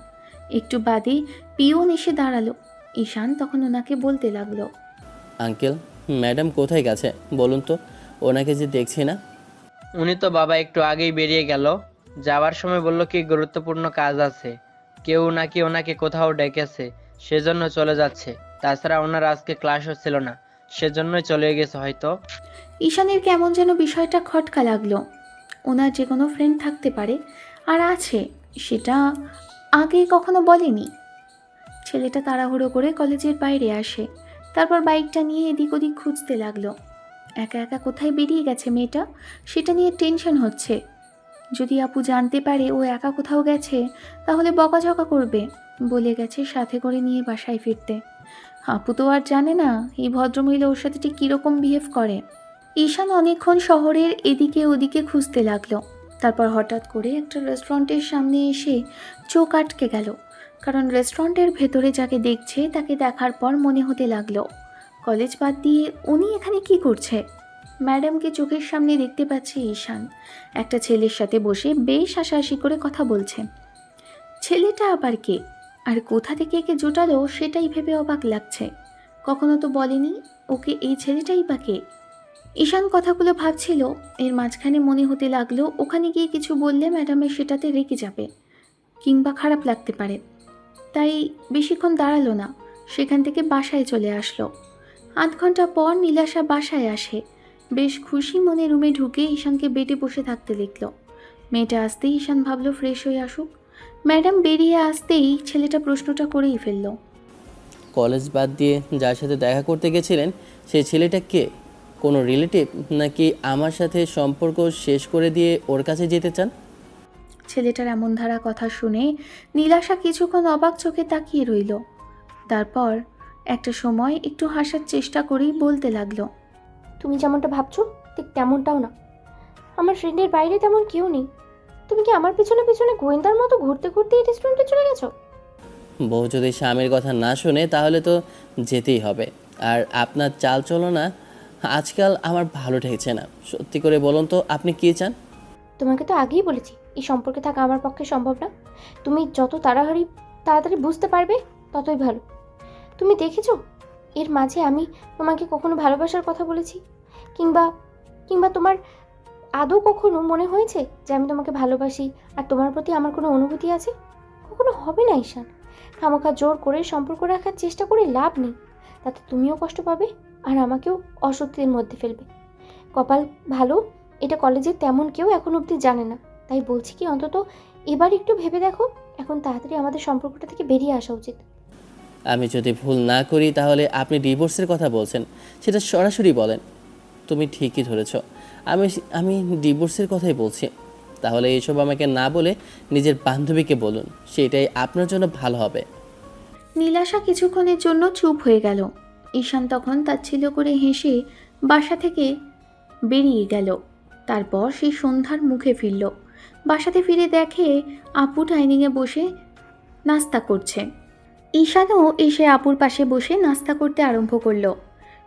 একটু বাদে পিয়ন এসে দাঁড়ালো। ঈশান তখন ওনাকে বলতে লাগলো, আঙ্কেল, ম্যাডাম কোথায় গেছে বলুন তো, ওনাকে যে দেখছি না। উনি তো বাবা একটু আগেই বেরিয়ে গেল। যাওয়ার সময় বলল কি গুরুত্বপূর্ণ কাজ আছে, কেউ নাকি ওনাকে কোথাও ডেকেছে, সেজন্য চলে যাচ্ছে। তাছাড়া ওনার আজকে ক্লাসও ছিল না, সেজন্যই চলে গেছে হয়তো। ঈশানের কেমন যেন বিষয়টা খটকা লাগলো। ওনার যে কোনো ফ্রেন্ড থাকতে পারে, আর আছে, সেটা আগে কখনো বলেনি। ছেলেটা তাড়াহুড়ো করে কলেজের বাইরে আসে, তারপর বাইকটা নিয়ে এদিক ওদিক খুঁজতে লাগলো। একা একা কোথায় বেরিয়ে গেছে মেয়েটা, সেটা নিয়ে টেনশন হচ্ছে। যদি আপু জানতে পারে ও একা কোথাও গেছে তাহলে বকাঝকা করবে। বলে গেছে সাথে করে নিয়ে বাসায় ফিরতে। আপু তো আর জানে না এই ভদ্রমহিলা ওর সাথে ঠিক কীরকম বিহেভ করে। ঈশান অনেকক্ষণ শহরের এদিকে ওদিকে খুঁজতে লাগলো। তারপর হঠাৎ করে একটা রেস্টুরেন্টের সামনে এসে চোখ আটকে গেল, কারণ রেস্টুরেন্টের ভেতরে যাকে দেখছে তাকে দেখার পর মনে হতে লাগলো কলেজ বাদ দিয়ে উনি এখানে কি করছে। ম্যাডামকে চোখের সামনে দেখতে পাচ্ছে ঈশান একটা ছেলের সাথে বসে বেশ হাসাহাসি করে কথা বলছে। ছেলেটা আবার কে আর কোথা থেকে একে জোটালো সেটাই ভেবে অবাক লাগছে। কখনো তো বলেনি ওকে এই ছেলেটাই বা কে। ঈশান কথাগুলো ভাবছিল, এর মাঝখানে মনে হতে লাগলো ওখানে গিয়ে কিছু বললে ম্যাডামের সেটাতে রেগে যাবে কিংবা খারাপ লাগতে পারে। তাই বেশিক্ষণ দাঁড়ালো না, সেখান থেকে বাসায় চলে আসলো। ৮ ঘন্টা পর নীলাশা বাসায় আসে। বেশ খুশি মনে রুমে ঢুকে ঈশানকে বেডে বসে থাকতে দেখল। মেয়েটা আসতেই ঈশান ভাবলো ফ্রেশ হয়ে আসুক। ম্যাডাম বেরিয়ে আসতেই ছেলেটা প্রশ্নটা করেই ফেলল, কলেজ বাদ দিয়ে যার সাথে দেখা করতে গেছিলেন সেই ছেলেটা কে? কোনো রিলেটিভ নাকি আমার সাথে সম্পর্ক শেষ করে দিয়ে ওর কাছে যেতে চান? ছেলেটার এমন ধারা কথা শুনে নীলাশা কিছুক্ষণ অবাক চোখে তাকিয়ে রইল। তারপর একটা সময় একটু হাসার চেষ্টা করেই বলতে লাগলো, তুমি যেমনটা ভাবছো ঠিক তেমনটাও না। আমার ফ্রেন্ডের বাইরে তেমন কেউ নেই। তুমি কি আমার পিছনে পিছনে গোয়েন্দার মতো ঘুরতে ঘুরতে এই রেস্টুরেন্টে চলে গেছো? বউ যদি স্বামীর কথা না শোনে তাহলে তো যেতেই হবে। আর আপনার চাল চলো না আজকাল আমার ভালো ঠেকছে না। সত্যি করে বলুন তো, আপনি কী চান? তোমাকে তো আগেই বলেছি এই সম্পর্কে থাকা আমার পক্ষে সম্ভব না। তুমি যত তাড়াতাড়ি বুঝতে পারবে ততই ভালো। তুমি দেখেছো এর মাঝে আমি তোমাকে কখনো ভালোবাসার কথা বলেছি? কিংবা কিংবা তোমার আদৌ কখনো মনে হয়েছে যে আমি তোমাকে ভালোবাসি আর তোমার প্রতি আমার কোনো অনুভূতি আছে? কখনো হবে না ঈশান। খামোখা জোর করে সম্পর্ক রাখার চেষ্টা করে লাভ নেই। তাতে তুমিও কষ্ট পাবে আর আমাকেও অস্বস্তির মধ্যে ফেলবে। কপাল ভালো এটা কলেজের তেমন কেউ এখন অবধি জানে না। তাই বলছি কি অন্তত এবার একটু ভেবে দেখো। এখন তাড়াতাড়ি আমাদের সম্পর্কটা থেকে বেরিয়ে আসা উচিত। আমি যদি ভুল না করি তাহলে আপনি ডিভোর্সের কথা বলছেন, সেটা সরাসরি বলেন। তুমি ঠিকই ধরেছ, আমি আমি ডিভোর্সের কথাই বলছি। তাহলে এইসব আমাকে না বলে নিজের বান্ধবীকে বলুন, সেটাই আপনার জন্য ভালো হবে। নীলাশা কিছুক্ষণের জন্য চুপ হয়ে গেল। ঈশান তখন তাচ্ছিল্য করে হেসে বাসা থেকে বেরিয়ে গেল। তারপর সেই সন্ধ্যার মুখে ফিরল। বাসাতে ফিরে দেখে আপু ডাইনিংয়ে বসে নাস্তা করছে। ঈশানও এসে আপুর পাশে বসে নাস্তা করতে আরম্ভ করলো।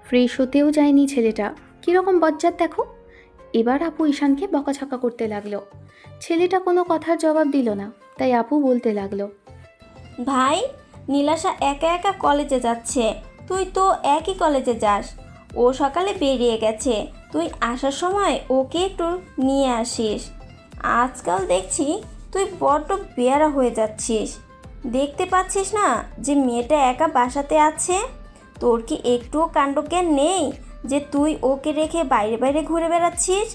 ফ্রেশ হতেও যায়নি ছেলেটা, কীরকম বজ্জাত দেখো। এবার আপু ঈশানকে বকাঝকা করতে লাগলো। ছেলেটা কোনো কথার জবাব দিল না, তাই আপু বলতে লাগলো, ভাই, নীলাশা একা একা কলেজে যাচ্ছে, তুই তো একই কলেজে যাস। ও সকালে বেরিয়ে গেছে, তুই আসার সময় ওকে একটু নিয়ে আসিস। আজকাল দেখছি তুই বড্ড বেয়ারা হয়ে যাচ্ছিস। দেখতে পাচ্ছিস না যে মেয়েটা একা বাসাতে আছে? তোর কি একটুও কাণ্ডজ্ঞান নেই যে তুই ওকে রেখে বাইরে বাইরে ঘুরে বেড়াচ্ছিস?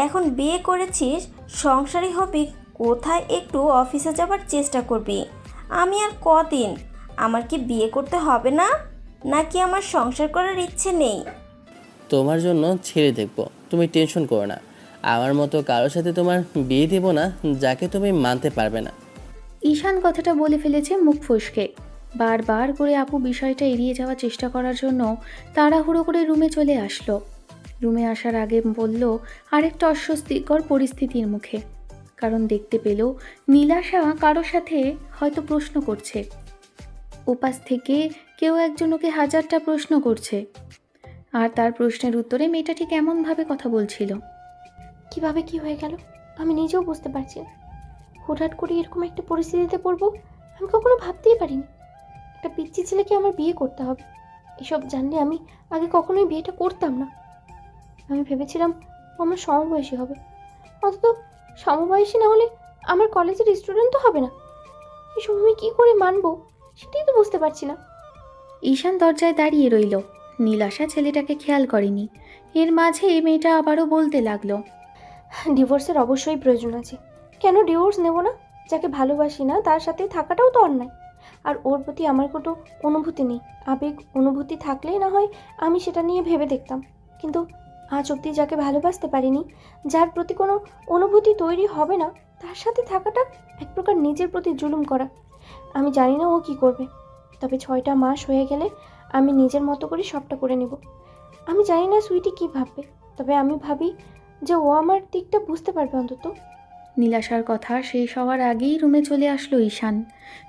এখন বিয়ে করেছিস, সংসারী হবি, কোথায় একটু অফিসে যাবার চেষ্টা করবি। আমি আর কদিন, আমার কি বিয়ে করতে হবে না, নাকি আমার সংসার করার ইচ্ছে নেই? তোমার জন্য ছেড়ে দেখব, তুমি টেনশন করো না। আমার মতো কারোর সাথে তোমার বিয়ে দেব না যাকে তুমি মানতে পারবে না। ঈশান কথাটা বলে ফেলেছে মুখ ফসকে। বারবার করে আপু বিষয়টা এড়িয়ে যাওয়ার চেষ্টা করার জন্য তাড়াহুড়ো করে রুমে চলে আসলো। রুমে আসার আগে বলল আরেকটা অস্বস্তিকর পরিস্থিতির মুখে, কারণ দেখতে পেল নীলাশা কারো সাথে হয়তো প্রশ্ন করছে। ওপাশ থেকে কেউ একজন ওকে হাজারটা প্রশ্ন করছে, আর তার প্রশ্নের উত্তরে মেয়েটা ঠিক এমনভাবে কথা বলছিল। কিভাবে কি হয়ে গেল আমি নিজেও বুঝতে পারছি না। হুটহাট করে এরকম একটা পরিস্থিতিতে পড়বো আমি কখনো ভাবতেই পারিনি। একটা পিচ্চি ছেলেকে আমার বিয়ে করতে হবে, এসব জানলে আমি আগে কখনোই বিয়েটা করতাম না। আমি ভেবেছিলাম ও আমার সমবয়সী হবে, অন্তত সমবয়সী না হলে আমার কলেজের স্টুডেন্ট তো হবে না। এসব আমি কী করে মানবো সেটাই তো বুঝতে পারছি না। ঈশান দরজায় দাঁড়িয়ে রইল। নীলাশা ছেলেটাকে খেয়াল করেনি। এর মাঝে মেয়েটা আবারও বলতে লাগলো, ডিভোর্সের অবশ্যই প্রয়োজন আছে। কেন ডিভোর্স নেব না? যাকে ভালোবাসি না তার সাথে থাকাটাও তো অন্যায়। আর ওর প্রতি আমার কোনো অনুভূতি নেই। আবেগ অনুভূতি থাকলেই না হয় আমি সেটা নিয়ে ভেবে দেখতাম, কিন্তু আজ অবধি যাকে ভালোবাসতে পারিনি, যার প্রতি কোনো অনুভূতি তৈরি হবে না, তার সাথে থাকাটা এক প্রকার নিজের প্রতি জুলুম করা। আমি জানি না ও কী করবে, তবে 6টা মাস হয়ে গেলে আমি নিজের মতো করে সবটা করে নেব। আমি জানি না সুইটি কী ভাববে, তবে আমি ভাবি যে ও আমার দিকটা বুঝতে পারবে অন্তত। নীলাশার কথা শেষ হওয়ার আগেই রুমে চলে আসলো ঈশান।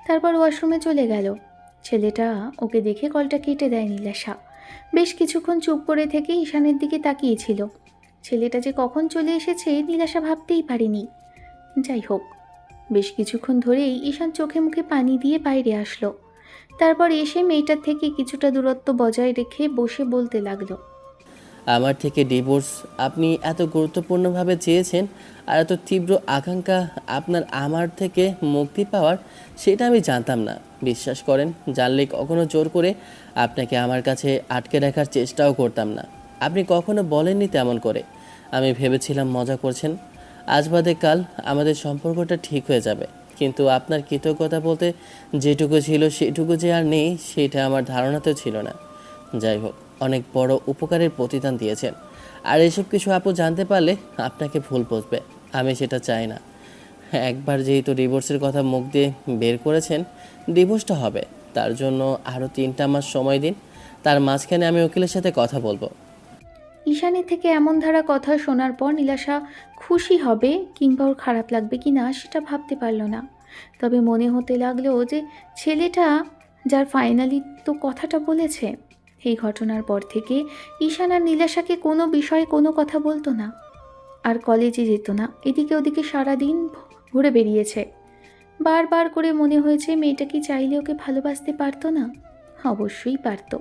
তারপর ওয়াশরুমে চলে গেল। ছেলেটা ওকে দেখে কলটা কেটে দেয় নীলাশা। বেশ কিছুক্ষণ চুপ করে থেকে ঈশানের দিকে তাকিয়েছিল। ছেলেটা যে কখন চলে এসেছে নীলাশা ভাবতেই পারেনি। যাই হোক, বেশ কিছুক্ষণ ধরেই ঈশান চোখে মুখে পানি দিয়ে বাইরে আসলো। তারপর এসে মেয়েটার থেকে কিছুটা দূরত্ব বজায় রেখে বসে বলতে লাগলো, আমার থেকে ডিভোর্স আপনি এত গুরুত্বপূর্ণভাবে চেয়েছেন, আর এত তীব্র আকাঙ্ক্ষা আপনার আমার থেকে মুক্তি পাওয়ার, সেটা আমি জানতাম না। বিশ্বাস করেন, জানলে কখনো জোর করে আপনাকে আমার কাছে আটকে রাখার চেষ্টাও করতাম না। আপনি কখনো বলেননি তেমন করে। আমি ভেবেছিলাম মজা করছেন, আজ বাদে কাল আমাদের সম্পর্কটা ঠিক হয়ে যাবে। কিন্তু আপনার কৃতজ্ঞতা বলতে যেটুকু ছিল সেটুকু যে আর নেই, সেটা আমার ধারণাতেও ছিল না। যাই হোক, অনেক বড় উপকারের প্রতিদান দিয়েছেন, আর এসব কিছু আপু জানতে পারলে আপনাকে ভুল বুঝবে। আমি সেটা চাই না। একবার যেহেতু ডিভোর্সের কথা মুখ দিয়ে বের করেছেন, ডিভোর্সটা হবে, তার জন্য আরও 3টা মাস সময় দিন। তার মাঝখানে আমি উকিলের সাথে কথা বলবো। ঈশানের থেকে এমন ধারা কথা শোনার পর নীলাশা খুশি হবে কিংবা ওর খারাপ লাগবে কি না সেটা ভাবতে পারল না। তবে মনে হতে লাগলো যে ছেলেটা যার ফাইনালি তো কথাটা বলেছে, এই ঘটনার পর থেকে ঈশান আর নীলাশাকে কোনো বিষয়ে কোনো কথা বলতো না, আর কলেজে যেত না। এদিকে ওদিকে সারাদিন ঘুরে বেরিয়েছে। বারবার করে মনে হয়েছে মেয়েটা কি চাইলে ওকে ভালোবাসতে পারতো না? অবশ্যই পারতো।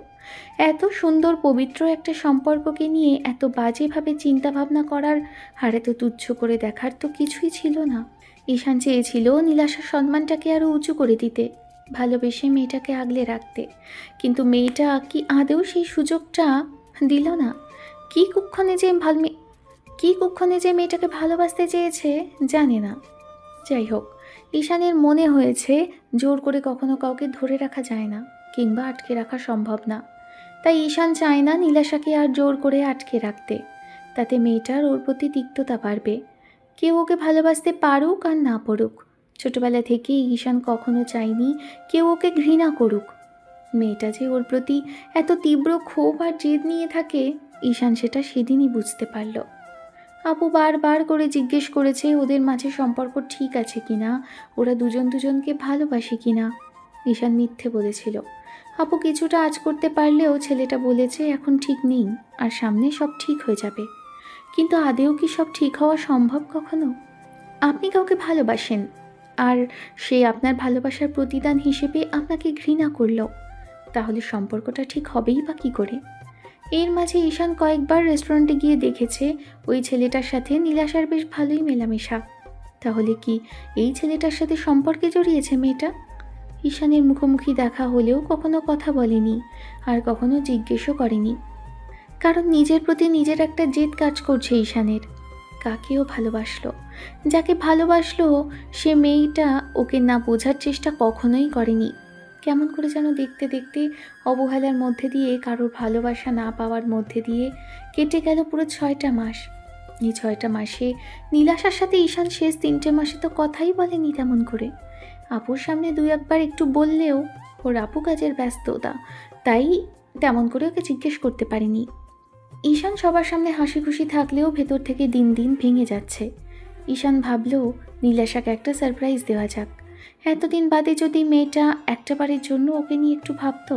এত সুন্দর পবিত্র একটা সম্পর্ককে নিয়ে এত বাজেভাবে চিন্তাভাবনা করার আর এত তুচ্ছ করে দেখার তো কিছুই ছিল না। ঈশান চেয়েছিল নীলাশার সম্মানটাকে আরও উঁচু করে দিতে, ভালোবেসে মেয়েটাকে আগলে রাখতে, কিন্তু মেয়েটা কি আদৌ সেই সুযোগটা দিল না? কি কুক্ষণে যে মেয়েটাকে ভালোবাসতে চেয়েছে জানে না। যাই হোক, ঈশানের মনে হয়েছে জোর করে কখনো কাউকে ধরে রাখা যায় না কিংবা আটকে রাখা সম্ভব না। তাই ঈশান চায় না নীলাশাকে আর জোর করে আটকে রাখতে। তাতে মেয়েটার ওর প্রতি তিক্ততা বাড়বে। কেউ ওকে ভালোবাসতে পারুক আর না পারুক, ছোটবেলা থেকেই ঈশান কখনো চায়নি কেউ ওকে ঘৃণা করুক। মেয়েটা যে ওর প্রতি এত তীব্র ক্ষোভ আর জেদ নিয়ে থাকে, ঈশান সেটা সেদিনই বুঝতে পারল। আপু বারবার করে জিজ্ঞেস করেছে ওদের মাঝে সম্পর্ক ঠিক আছে কিনা, ওরা দুজন দুজনকে ভালোবাসে কিনা। ঈশান মিথ্যে বলেছিল। আপু কিছুটা আঁচ করতে পারলেও ছেলেটা বলেছে এখন ঠিক নেই আর সামনে সব ঠিক হয়ে যাবে। কিন্তু আদেও কি সব ঠিক হওয়া সম্ভব কখনো? আপনি কাউকে ভালোবাসেন আর সে আপনার ভালোবাসার প্রতিদান হিসেবে আপনাকে ঘৃণা করল, তাহলে সম্পর্কটা ঠিক হবেই বা কী করে? এর মাঝে ঈশান কয়েকবার রেস্টুরেন্টে গিয়ে দেখেছে ওই ছেলেটার সাথে নীলাশার বেশ ভালোই মেলামেশা। তাহলে কি এই ছেলেটার সাথে সম্পর্কে জড়িয়েছে মেয়েটা? ঈশানের মুখোমুখি দেখা হলেও কখনো কথা বলেনি আর কখনো জিজ্ঞেসও করেনি, কারণ নিজের প্রতি নিজের একটা জেদ কাজ করছে ঈশানের। কাকেও ভালোবাসলো, যাকে ভালোবাসলো সে মেয়েটা ওকে না বোঝার চেষ্টা কখনোই করেনি। কেমন করে যেন দেখতে দেখতে অবহেলার মধ্যে দিয়ে, কারোর ভালোবাসা না পাওয়ার মধ্যে দিয়ে কেটে গেল পুরো 6টা মাস। এই 6টা মাসে নীলাশার সাথে ঈশান শেষ 3টে মাসে তো কথাই বলেনি তেমন করে। আপুর সামনে 2-1বার একটু বললেও ওর আপু কাজের ব্যস্ততা, তাই তেমন করে ওকে জিজ্ঞেস করতে পারেনি। ঈশান সবার সামনে হাসি খুশি থাকলেও ভেতর থেকে দিন দিন ভেঙে যাচ্ছে। ঈশান ভাবল নীলাশাকে একটা সারপ্রাইজ দেওয়া যাক। এতদিন বাদে যদি মেয়েটা একটাবারের জন্য ওকে নিয়ে একটু ভাবতো,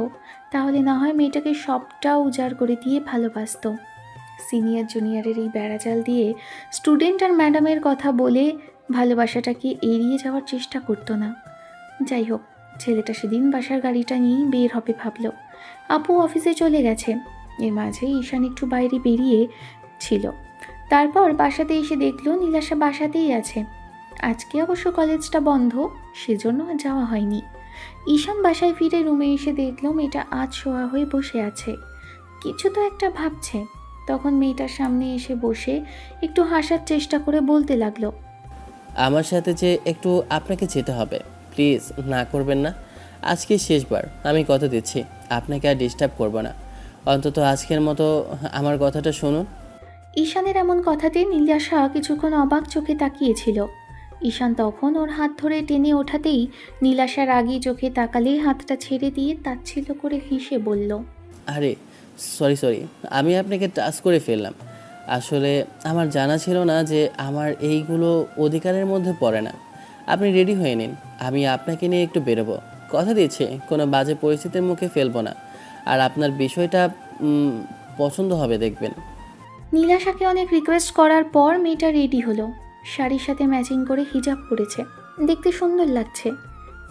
তাহলে না হয় মেয়েটাকে সবটা উজাড় করে দিয়ে ভালোবাসতো। সিনিয়র জুনিয়রের এই বেড়াজাল দিয়ে স্টুডেন্ট আর ম্যাডামের কথা বলে ভালোবাসাটাকে এড়িয়ে যাওয়ার চেষ্টা করতো না। যাই হোক, ছেলেটা সেদিন বাসার গাড়িটা নিয়েই বের হবে ভাবল। আপু অফিসে চলে গেছে। এর মাঝে ঈশান একটু বাইরে বেরিয়ে ছিল। তারপর বাসাতে এসে দেখলো নীলাশা বাসাতেই আছে। আজকে অবশ্য কলেজটা বন্ধ, সেজন্য আর যাওয়া হয়নি। ঈশান বাসায় ফিরে রুমে এসে দেখলো মেয়েটা আজ শোয়া হয়ে বসে আছে, কিছু তো একটা ভাবছে। তখন মেয়েটার সামনে এসে বসে একটু হাসার চেষ্টা করে বলতে লাগলো, আমার সাথে যে একটু আপনাকে যেতে হবে, প্লিজ না করবেন না। আজকে শেষবার, আমি কথা দিচ্ছি আপনাকে আর ডিস্টার্ব করব না। অন্তত আজকের মতো আমার কথাটা শুনুন। ঈশানের এমন কথাতে নীলাশা কিছুক্ষণ অবাক চোখে তাকিয়েছিল। ঈশান তখন ওর হাত ধরে টেনে ওঠাতেই নীলাশা রাগী চোখে তাকালে হাতটা ছেড়ে দিয়ে তাচ্ছিল্য করে হেসে বলল, আরে সরি, আমি আপনাকে টাচ করে ফেললাম। আসলে আমার জানা ছিল না যে আমার এইগুলো অধিকারের মধ্যে পড়ে না। আপনি রেডি হয়ে নিন, আমি আপনাকে নিয়ে একটু বেরোবো। কথা দিচ্ছি কোনো বাজে পরিস্থিতির মুখে ফেলবো না। আর আপনার বিষয়টা পছন্দ হবে দেখবেন। নীলাশাকে অনেক রিকোয়েস্ট করার পর মেয়েটা রেডি হলো। শাড়ির সাথে ম্যাচিং করে হিজাব পরেছে, দেখতে সুন্দর লাগছে।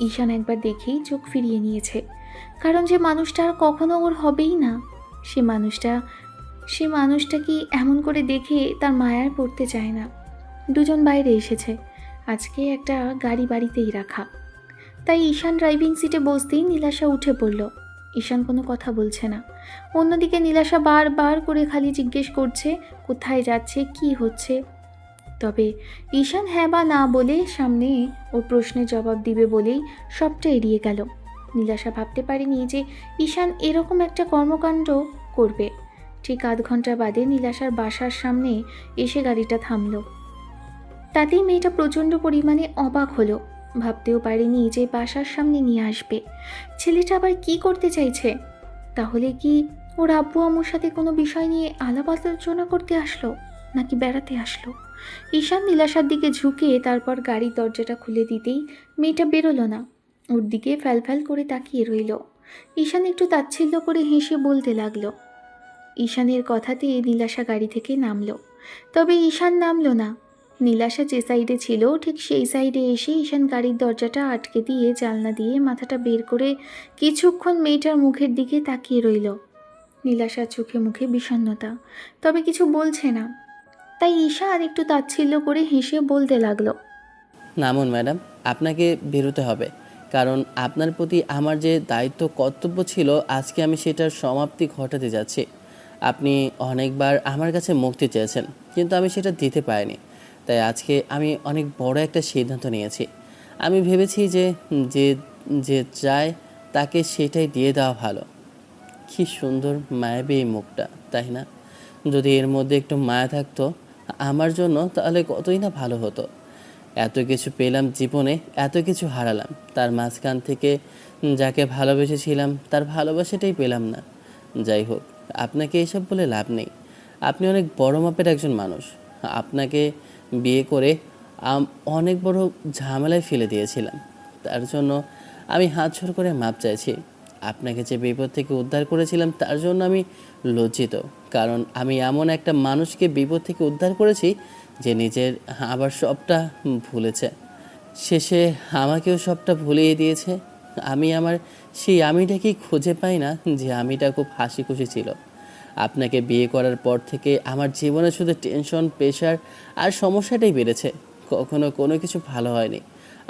ঈশান একবার দেখেই চোখ ফিরিয়ে নিয়েছে, কারণ যে মানুষটা আর কখনো ওর হবেই না, সে মানুষটা কি এমন করে দেখে তার মায়ায় পড়তে চায় না। দুজন বাইরে এসেছে, আজকে একটা গাড়ি বাড়িতেই রাখা। তাই ঈশান ড্রাইভিং সিটে বসতেই নীলাশা উঠে পড়ল। ঈশান কোনো কথা বলছে না। অন্যদিকে নীলাশা বারবার করে খালি জিজ্ঞেস করছে কোথায় যাচ্ছে, কি হচ্ছে। তবে ঈশান হ্যাঁ বা না বলে সামনে ওর প্রশ্নের জবাব দিবে বলেই সবটা এড়িয়ে গেল। নীলাশা ভাবতে পারেনি যে ঈশান এরকম একটা কর্মকাণ্ড করবে। ঠিক আধ ঘন্টা বাদে নীলাশার বাসার সামনে এসে গাড়িটা থামল। তাতেই মেয়েটা প্রচণ্ড পরিমাণে অবাক হলো। ভাবতেও পারেনি যে বাসার সামনে নিয়ে আসবে। ছেলেটা আবার কি করতে চাইছে? তাহলে কি ওর আব্বু আম্মুর সাথে কোনো বিষয় নিয়ে আলাপ আলোচনা করতে আসলো, নাকি বেড়াতে আসলো? ঈশান নীলাশার দিকে ঝুঁকে তারপর গাড়ির দরজাটা খুলে দিতেই মেয়েটা বেরোলো না, ওর দিকে ফ্যালফ্যাল করে তাকিয়ে রইল। ঈশান একটু তাচ্ছিল্য করে হেসে বলতে লাগলো। ঈশানের কথাতে নীলাশা গাড়ি থেকে নামলো। তবে ঈশান নামলো না। নীলাশা যে সাইডে ছিল ঠিক সেই সাইডে এসে ঈশান গাড়ির দরজাটা আটকে দিয়ে জানলা দিয়ে মাথাটা বের করে কিছুক্ষণ মেয়েটার মুখের দিকে তাকিয়ে রইল। নীলাশার চোখে মুখে বিষণ্ণতা, তবে কিছু বলছে না। তাই ঈশান একটু তাচ্ছিল্য করে হেসে বলতে লাগলো, নামুন ম্যাডাম, আপনাকে বেরোতে হবে। কারণ আপনার প্রতি আমার যে দায়িত্ব কর্তব্য ছিল, আজকে আমি সেটার সমাপ্তি ঘটাতে যাচ্ছি। আপনি অনেকবার আমার কাছে মুক্তি চেয়েছেন, কিন্তু আমি সেটা দিতে পারিনি। তাই আজকে আমি অনেক বড় একটা সিদ্ধান্ত নিয়েছি। আমি ভেবেছি যে যে যে চায় তাকে সেটাই দিয়ে দেওয়া ভালো। কি সুন্দর মায়াবী এই মুখটা, তাই না? যদি এর মধ্যে একটু মায়া থাকতো আমার জন্য, তাহলে কতই না ভালো হতো। এত কিছু পেলাম জীবনে, এত কিছু হারালাম, তার মাঝখান থেকে যাকে ভালোবেসেছিলাম তার ভালোবাসাটাই পেলাম না। যাই হোক, আপনাকে এসব বলে লাভ নেই। আপনি অনেক বড় মাপের একজন মানুষ। আপনাকে বিয়ে করে অনেক বড় ঝামেলায় ফেলে দিয়েছিলাম। তার জন্য আমি হাত জোড় করে মাপ চাইছি। আপনাকে যে বিপদ থেকে উদ্ধার করেছিলাম তার জন্য আমি লজ্জিত। কারণ আমি এমন একটা মানুষকে বিপদ থেকে উদ্ধার করেছি যে নিজের আবার সবটা ভুলেছে। শেষে আমাকেও সবটা ভুলিয়ে দিয়েছে। আমি আমার সেই আমিটাকেই খুঁজে পাই না, যে আমিটা খুব হাসি খুশি ছিল। আপনাকে বিয়ে করার পর থেকে আমার জীবনে শুধু টেনশন, প্রেশার আর সমস্যাটাই বেড়েছে। কখনো কোনো কিছু ভালো হয়নি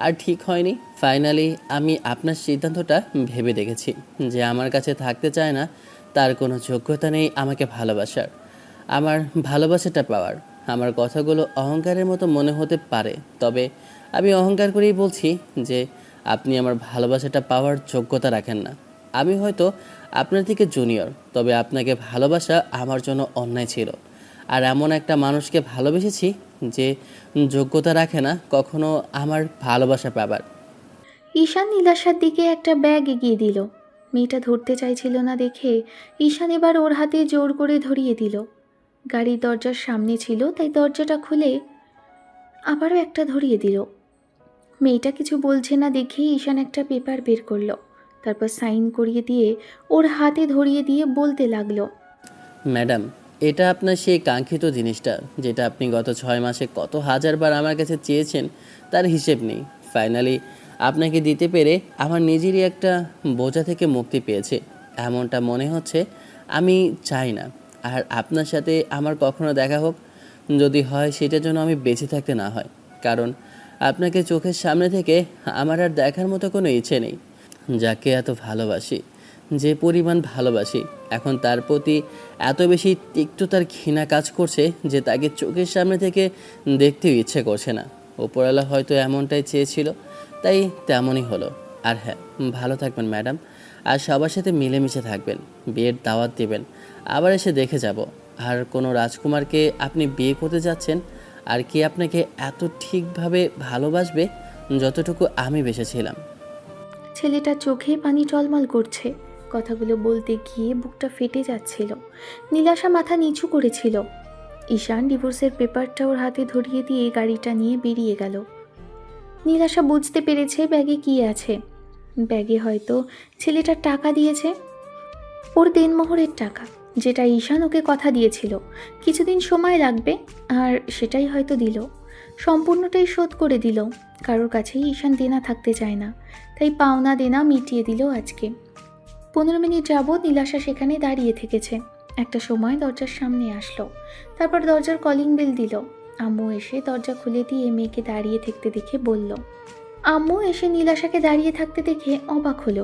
আর ঠিক হয়নি। ফাইনালি আমি আপনার সিদ্ধান্তটা ভেবে দেখেছি যে আমার কাছে থাকতে চায় না, তার কোনো যোগ্যতা নেই আমাকে ভালোবাসার, আমার ভালোবাসাটা পাওয়ার। আমার কথাগুলো অহংকারের মতো মনে হতে পারে, তবে আমি অহংকার করেই বলছি যে আপনি আমার ভালোবাসাটা পাওয়ার যোগ্যতা রাখেন না। আমি হয়তো আপনার থেকে জুনিয়র, তবে আপনাকে ভালোবাসা আমার জন্য অন্যায় ছিল। আর এমন একটা মানুষকে ভালোবেসেছি যে যোগ্যতা রাখে না কখনো আমার ভালোবাসা পাবার। ঈশান নীলাশার দিকে একটা ব্যাগ এগিয়ে দিল। মেয়েটা ধরতে চাইছিল না দেখে ঈশান এবার ওর হাতে জোর করে ধরিয়ে দিল। গাড়ির দরজার সামনে ছিল, তাই দরজাটা খুলে আবারও একটা ধরিয়ে দিল। মেয়েটা কিছু বলছে না দেখেই ঈশান একটা পেপার বের করলো, তারপর সাইন করিয়ে দিয়ে ওর হাতে ধরিয়ে দিয়ে বলতে লাগলো, ম্যাডাম, এটা আপনার সেই কাঙ্ক্ষিত জিনিসটা যেটা আপনি গত 6 মাসে কত হাজারবার আমার কাছে চেয়েছেন তার হিসেব নেই। ফাইনালি আপনাকে দিতে পেরে আমার নিজেরই একটা বোঝা থেকে মুক্তি পেয়েছে এমনটা মনে হচ্ছে। আমি চাই না আর আপনার সাথে আমার কখনো দেখা হোক, যদি হয় সেটার জন্য আমি বেঁচে থাকতে না হয়, কারণ আপনাকে চোখের সামনে থেকে আমার আর দেখার মতো কোনো ইচ্ছে নেই। যাকে এত ভালোবাসি, যে পরিমাণ ভালোবাসি, এখন তার প্রতি এত বেশি তিক্ততার ঘৃণা কাজ করছে যে তাকে চোখের সামনে থেকে দেখতেও ইচ্ছে করছে না। ওপরওয়ালা হয়তো এমনটাই চেয়েছিল, তাই তেমনই হলো। আর হ্যাঁ, ভালো থাকবেন ম্যাডাম, আর সবার সাথে মিলেমিশে থাকবেন, বিয়ের দাওয়াত দেবেন, আবার এসে দেখে যাব। আর কোনো রাজকুমারকে আপনি বিয়ে করতে যাচ্ছেন আর কি আপনাকে এত ঠিকভাবে ভালোবাসবে যতটুকু আমি বেসেছিলাম। ছেলেটার চোখে পানি টলমল করছে। কথাগুলো বলতে গিয়ে বুকটা ফেটে যাচ্ছিল। নীলাশা মাথা নিচু করেছিল। ঈশান ডিভোর্সের পেপারটা ওর হাতে ধরিয়ে দিয়ে গাড়িটা নিয়ে বেরিয়ে গেল। নীলাশা বুঝতে পেরেছে ব্যাগে কী আছে। ব্যাগে হয়তো ছেলেটার টাকা দিয়েছে, ওর দেনমোহরের টাকা, যেটা ঈশান ওকে কথা দিয়েছিল কিছুদিন সময় লাগবে, আর সেটাই হয়তো দিল। সম্পূর্ণটাই শোধ করে দিল। কারোর কাছেই ঈশান দেনা থাকতে চায় না, তাই পাওনা দেনা মিটিয়ে দিল আজকে। 15 মিনিট যাবৎ নীলাশা সেখানে দাঁড়িয়ে থেকেছে। একটা সময় দরজার সামনে আসলো, তারপর দরজার কলিং বেল দিল। আম্মু এসে দরজা খুলে দিয়ে মেয়েকে দাঁড়িয়ে থাকতে দেখে বলল। আম্মু এসে নীলাশাকে দাঁড়িয়ে থাকতে দেখে অবাক হলো।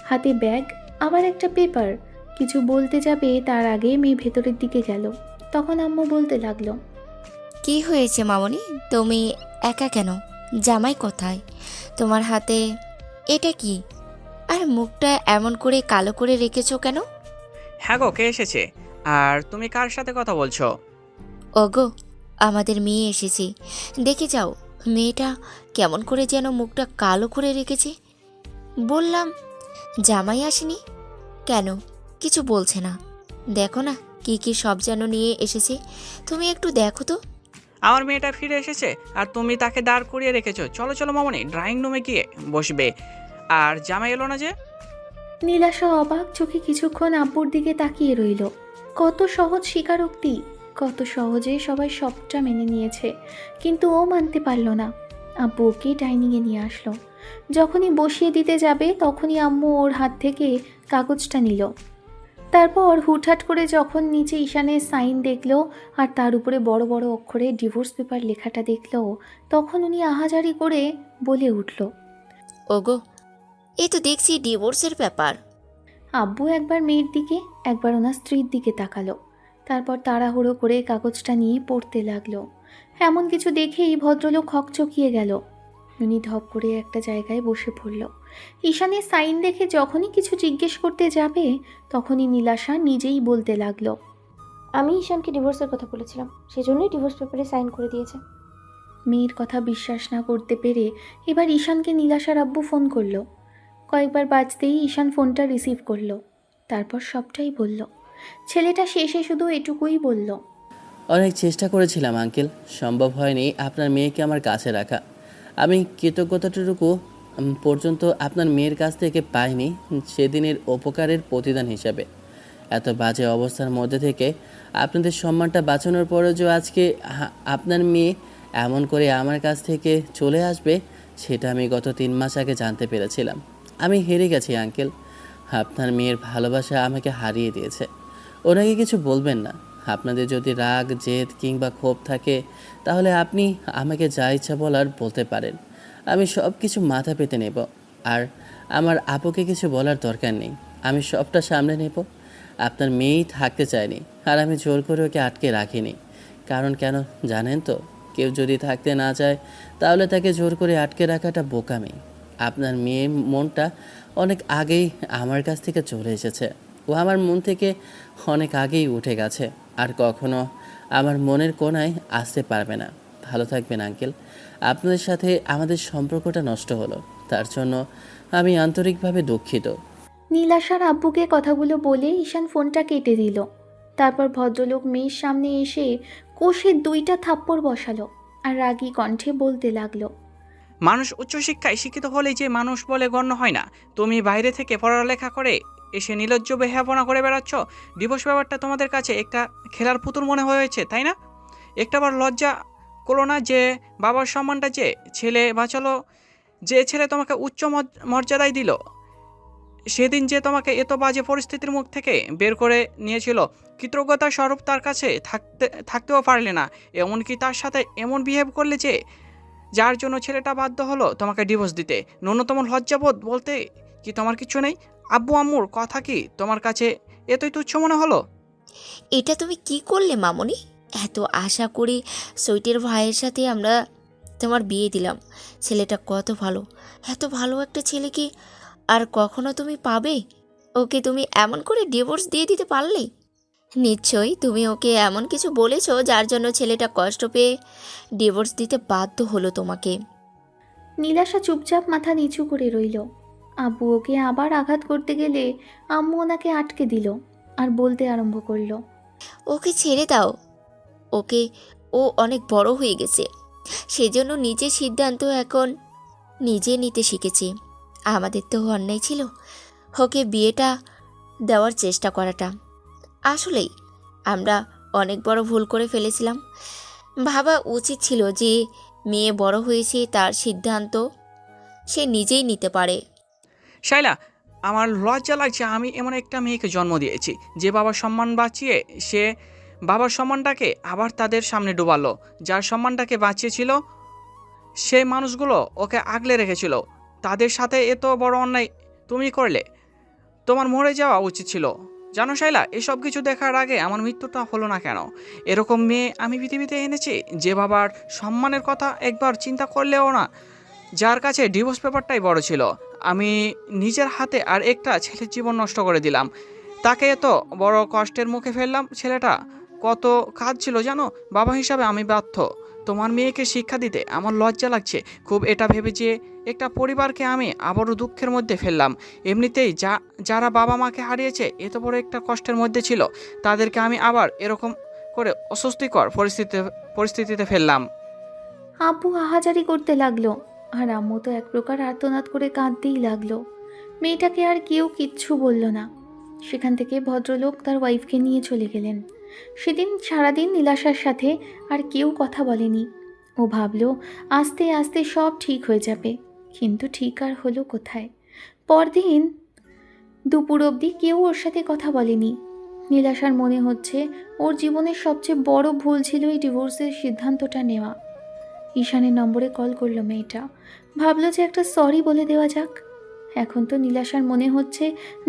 হাতে ব্যাগ, আবার একটা পেপার। কিছু বলতে যাবে তার আগে মেয়ে ভেতরের দিকে গেল। তখন আম্মু বলতে লাগলো, কি হয়েছে মামনি, তুমি একা কেন? জামাই কোথায়? তোমার হাতে এটা কি? আর মুখটা এমন করে কালো করে রেখেছো কেন? হ্যাঁ গো, কে এসেছে? আর তুমি কার সাথে কথা বলছো? ওগো, আমাদের মেয়ে এসেছে, দেখে যাও। মেয়েটা কেমন করে যেন মুখটা কালো করে রেখেছে। বললাম জামাই আসেনি কেন, কিছু বলছে না। দেখো না কি কি সব যেন নিয়ে এসেছে, তুমি একটু দেখো তো। আমার মেয়েটা ফিরে এসেছে আর তুমি তাকে দাঁড় করিয়ে রেখেছো। চলো চলো মামনি, ড্রয়িং রুমে গিয়ে বসবে। আর জামাই এলো না যে? নীলাশা অবাক চোখে কিছুক্ষণ আব্বুর দিকে তাকিয়ে রইল। কত সহজ স্বীকারোক্তি, কত সহজে সবাই সবটা মেনে নিয়েছে, কিন্তু ও মানতে পারল না। আব্বু ওকে ডাইনিংয়ে নিয়ে আসলো। যখনই বসিয়ে দিতে যাবে তখনই আম্মু ওর হাত থেকে কাগজটা নিল। তারপর হুটহাট করে যখন নিচে ঈশানের সাইন দেখলো আর তার উপরে বড় বড় অক্ষরে ডিভোর্স পেপার লেখাটা দেখলো, তখন উনি আহাজারি করে বলে উঠল। ওগো, এই তো দেখছি ডিভোর্সের ব্যাপার। আব্বু একবার মেয়ের দিকে, একবার ওনার স্ত্রীর দিকে তাকালো, তারপর তাড়াহুড়ো করে কাগজটা নিয়ে পড়তে লাগলো। এমন কিছু দেখেই ভদ্রলোক হকচকিয়ে গেল। উনি ধপ করে একটা জায়গায় বসে পড়ল। ঈশানের সাইন দেখে যখনই কিছু জিজ্ঞেস করতে যাবে তখনই নীলাশা নিজেই বলতে লাগলো, আমি ঈশানকে ডিভোর্সের কথা বলেছিলাম, সেজন্যই ডিভোর্স পেপারে সাইন করে দিয়েছে। মেয়ের কথা বিশ্বাস না করতে পেরে এবার ঈশানকে নীলাশার আব্বু ফোন করলো। কয়েকবার বাজতেই ঈশান ফোনটা রিসিভ করলো, তারপর সবটাই বলল। ছেলেটা শেষে শুধু এটুকুই বলল, অনেক চেষ্টা করেছিলাম আঙ্কেল, সম্ভব হয়নি আপনার মেয়েকে আমার কাছে রাখা। আমি কৃতজ্ঞতাটুকু পর্যন্ত আপনার মেয়ের কাছ থেকে পাইনি সেদিনের উপকারের প্রতিদান হিসাবে। এত বাজে অবস্থার মধ্যে থেকে আপনাদের সম্মানটা বাঁচানোর পরেও যে আজকে আপনার মেয়ে এমন করে আমার কাছ থেকে চলে আসবে, সেটা আমি গত 3 মাস আগে জানতে পেরেছিলাম। আমি হেরে গেছি আঙ্কেল, আপনার মেয়ের ভালোবাসা আমাকে হারিয়ে দিয়েছে। ওনাকে কিছু বলবেন না। আপনাদের যদি রাগ, জেদ কিংবা ক্ষোভ থাকে তাহলে আপনি আমাকে যা ইচ্ছা বলার বলতে পারেন, আমি সব কিছু মাথা পেতে নেব। আর আমার আপুকে কিছু বলার দরকার নেই, আমি সবটা সামলে নেব। আপনার মেয়েই থাকতে চায়নি আর আমি জোর করে ওকে আটকে রাখিনি। কারণ কেন জানেন তো? কেউ যদি থাকতে না চায় তাহলে তাকে জোর করে আটকে রাখাটা বোকামি। আপনার মেয়ের মনটা অনেক আগেই আমার কাছ থেকে চলে এসেছে, ও আমার মন থেকে অনেক আগেই উঠে গেছে, আর কখনো আমার মনের কোণায় আসতে পারবে না। ভালো থাকবেন আঙ্কেল, আপনাদের সাথে আমাদের সম্পর্কটা নষ্ট হলো তার জন্য আমি আন্তরিকভাবে দুঃখিত। নীলাশার আব্বুকে কথাগুলো বলে ঈশান ফোনটা কেটে দিল। তারপর ভদ্রলোক মেয়ের সামনে এসে কষে 2টা থাপ্পড় বসালো আর রাগী কণ্ঠে বলতে লাগলো, মানুষ উচ্চশিক্ষায় শিক্ষিত হলেই যে মানুষ বলে গণ্য হয় না। তুমি বাইরে থেকে পড়ালেখা করে এসে নির্লজ্জ বেহায়াপনা করে বেড়াচ্ছ। ডিভোর্স ব্যাপারটা তোমাদের কাছে একটা খেলার পুতুল মনে হয়েছে, তাই না? একটাবার লজ্জা করো না যে বাবার সম্মানটা যে ছেলে বাঁচালো, যে ছেলে তোমাকে উচ্চ মর্যাদায় দিল, সেদিন যে তোমাকে এত বাজে পরিস্থিতির মুখ থেকে বের করে নিয়েছিল, কৃতজ্ঞতা স্বরূপ তার কাছে থাকতেও পারলে না। এমনকি তার সাথে এমন বিহেভ করলে যে যার জন্য ছেলেটা বাধ্য হলো তোমাকে ডিভোর্স দিতে। ন্যূনতম লজ্জাবোধ বলতে কি তোমার কিছু নেই? আব্বু আম্মুর কথা কি তোমার কাছে এতই তুচ্ছ মনে হলো? এটা তুমি কি করলে মামনি? এত আশা করি সুইটের ভাইয়ের সাথে আমরা তোমার বিয়ে দিলাম। ছেলেটা কত ভালো, এত ভালো একটা ছেলেকে আর কখনো তুমি পাবে? ওকে তুমি এমন করে ডিভোর্স দিয়ে দিতে পারলে? নিশ্চয়ই তুমি ওকে এমন কিছু বলেছো যার জন্য ছেলেটা কষ্ট পেয়ে ডিভোর্স দিতে বাধ্য হলো তোমাকে। নীলাশা চুপচাপ মাথা নিচু করে রইল। আব্বু ওকে আবার আঘাত করতে গেলে আম্মু ওনাকে আটকে দিল আর বলতে আরম্ভ করলো, ওকে ছেড়ে দাও। ও অনেক বড় হয়ে গেছে, সেজন্য নিজের সিদ্ধান্ত এখন নিজে নিতে শিখেছে। আমাদের তো অন্যায় ছিল ওকে বিয়েটা দেওয়ার চেষ্টা করাটা। আসলেই আমরা অনেক বড় ভুল করে ফেলেছিলাম। ভাবা উচিত ছিল যে মেয়ে বড় হয়েছে, তার সিদ্ধান্ত সে নিজেই নিতে পারে। শাইলা, আমার লজ্জা লাগছে। আমি এমন একটা মেয়েকে জন্ম দিয়েছি যে বাবার সম্মান বাঁচিয়ে সে বাবার সম্মানটাকে আবার তাদের সামনে ডুবালো। যার সম্মানটাকে বাঁচিয়েছিল সেই মানুষগুলো ওকে আগলে রেখেছিল। তাদের সাথে এত বড় অন্যায় তুমি করলে। তোমার মরে যাওয়া উচিত ছিল। জানো শাইলা, এসব কিছু দেখার আগে আমার মৃত্যুটা হলো না কেন? এরকম মেয়ে আমি পৃথিবীতে এনেছি যে বাবার সম্মানের কথা একবার চিন্তা করলেও না, যার কাছে ডিভোর্স পেপারটাই বড় ছিল। আমি নিজের হাতে আর একটা ছেলের জীবন নষ্ট করে দিলাম। তাকে এত বড় কষ্টের মুখে ফেললাম। ছেলেটা কত কাঁদছিল জানো? বাবা হিসাবে আমি বাধ্য তোমার মেয়েকে শিক্ষা দিতে। আমার লজ্জা লাগছে খুব এটা ভেবে যে একটা পরিবারকে আমি আবারও দুঃখের মধ্যে ফেললাম। এমনিতেই যারা বাবা মাকে হারিয়েছে এত বড় একটা কষ্টের মধ্যে ছিল, তাদেরকে আমি আবার এরকম করে অস্বস্তিকর পরিস্থিতিতে ফেললাম। আব্বু আহাজারি করতে লাগলো আর আম্মু তো এক প্রকার আর্তনাদ করে কাঁদতেই লাগলো। মেয়েটাকে আর কেউ কিচ্ছু বলল না। সেখান থেকে ভদ্রলোক তার ওয়াইফকে নিয়ে চলে গেলেন। সেদিন সারাদিন নীলাশার সাথে আর কেউ কথা বলেনি। ও ভাবলো আস্তে আস্তে সব ঠিক হয়ে যাবে, কিন্তু ঠিক আর হলো কোথায়। পরদিন দুপুর অবধি কেউ ওর সাথে কথা বলেনি। নীলাশার মনে হচ্ছে ওর জীবনের সবচেয়ে বড় ভুল ছিল এই ডিভোর্সের সিদ্ধান্তটা নেওয়া। ঈশানের নম্বরে কল করলো মেয়েটা, ভাবলো যে একটা সরি বলে দেওয়া যাক। এখন তো নীলাশার মনে হচ্ছে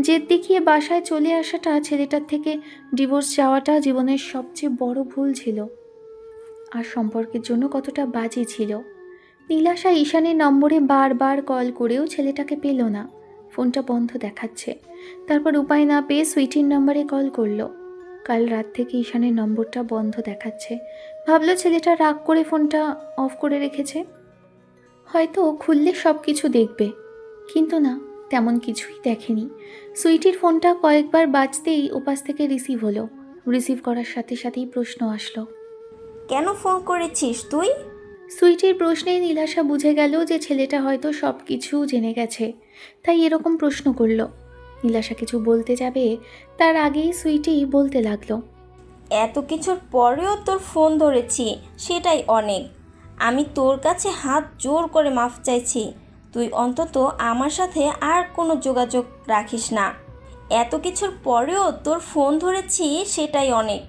জেদ দেখিয়ে বাসায় চলে আসাটা, ছেলেটার থেকে ডিভোর্স চাওয়াটা জীবনের সবচেয়ে বড় ভুল ছিল আর সম্পর্কের জন্য কতটা বাজে ছিল। নীলাশা ঈশানের নম্বরে বারবার কল করেও ছেলেটাকে পেল না, ফোনটা বন্ধ দেখাচ্ছে। তারপর উপায় না পেয়ে সুইটির নম্বরে কল করলো। কাল রাত থেকে ঈশানের নম্বরটা বন্ধ দেখাচ্ছে। ভাবলো ছেলেটা রাগ করে ফোনটা অফ করে রেখেছে, হয়তো খুললে সব কিছু দেখবে, কিন্তু না, তেমন কিছুই দেখেনি। সুইটির ফোনটা কয়েকবার বাজতেই ওপাশ থেকে রিসিভ হলো। রিসিভ করার সাথে সাথেই প্রশ্ন আসলো, কেন ফোন করেছিস তুই? সুইটির প্রশ্নে নীলাশা বুঝে গেল যে ছেলেটা হয়তো সব কিছু জেনে গেছে, তাই এরকম প্রশ্ন করলো। নীলাশা কিছু বলতে যাবে তার আগেই সুইটি বলতে লাগলো, এত কিছুর পরেও তোর ফোন ধরেছি, সেটাই অনেক। আমি তোর কাছে হাত জোর করে মাফ চাইছি। তুই অন্তত আমার সাথে আর কোনো যোগাযোগ রাখিস না। এত কিছুর পরেও তোর ফোন ধরেছি, সেটাই অনেক।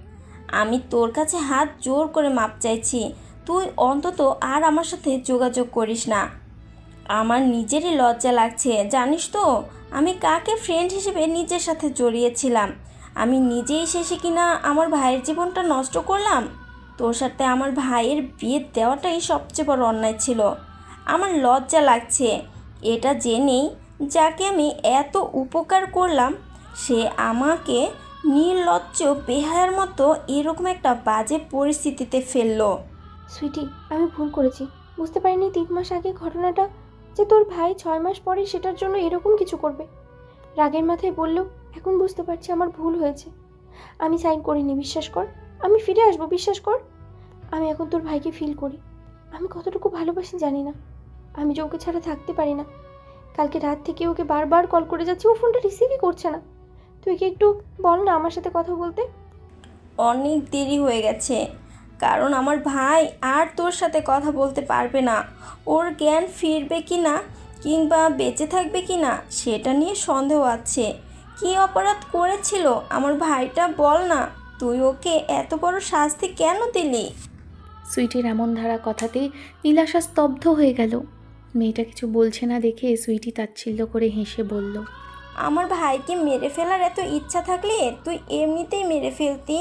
আমি তোর কাছে হাত জোর করে মাপ চাইছি। তুই অন্তত আর আমার সাথে যোগাযোগ করিস না। আমার নিজেরই লজ্জা লাগছে, জানিস তো আমি কাকে ফ্রেন্ড হিসেবে নিজের সাথে জড়িয়েছিলাম। আমি নিজেই শেষে কিনা আমার ভাইয়ের জীবনটা নষ্ট করলাম। তোর সাথে আমার ভাইয়ের বিয়ে দেওয়াটাই সবচেয়ে বড় অন্যায় ছিল। আমার লজ্জা লাগছে এটা জেনেই, যাকে আমি এত উপকার করলাম সে আমাকে নির্লজ্জ বেহায়ার মতো এরকম একটা বাজে পরিস্থিতিতে ফেললো। সুইটি, আমি ভুল করেছি। বুঝতে পারিনি 3 মাস আগে ঘটনাটা, যে তোর ভাই 6 মাস পরে সেটার জন্য এরকম কিছু করবে। রাগের মাথায় বললেও এখন বুঝতে পারছি আমার ভুল হয়েছে। আমি সাইন করিনি, বিশ্বাস কর। আমি ফিরে আসবো, বিশ্বাস কর। আমি এখন তোর ভাইকে ফিল করি। আমি কতটুকু ভালোবাসি জানি না। আমি যে ওকে ছাড়া থাকতে পারি না। কালকে রাত থেকে ওকে বারবার কল করে যাচ্ছি, ও ফোনটা রিসিভই করছে না। তুই কি একটু বল না আমার সাথে কথা বলতে। অনেক দেরি হয়ে গেছে, কারণ আমার ভাই আর তোর সাথে কথা বলতে পারবে না। ওর জ্ঞান ফিরবে কি না কিংবা বেঁচে থাকবে কি না সেটা নিয়ে সন্দেহ আছে। কী অপরাধ করেছিল আমার ভাইটা বল না, তুই ওকে এত বড় শাস্তি কেন দিলি? সুইটির এমন ধারা কথাতে নীলাশা স্তব্ধ হয়ে গেল। মেয়েটা কিছু বলছে না দেখে সুইটি তাচ্ছিল্য করে হেসে বলল, আমার ভাইকে মেরে ফেলার এত ইচ্ছা থাকলে তুই এমনিতেই মেরে ফেলতি।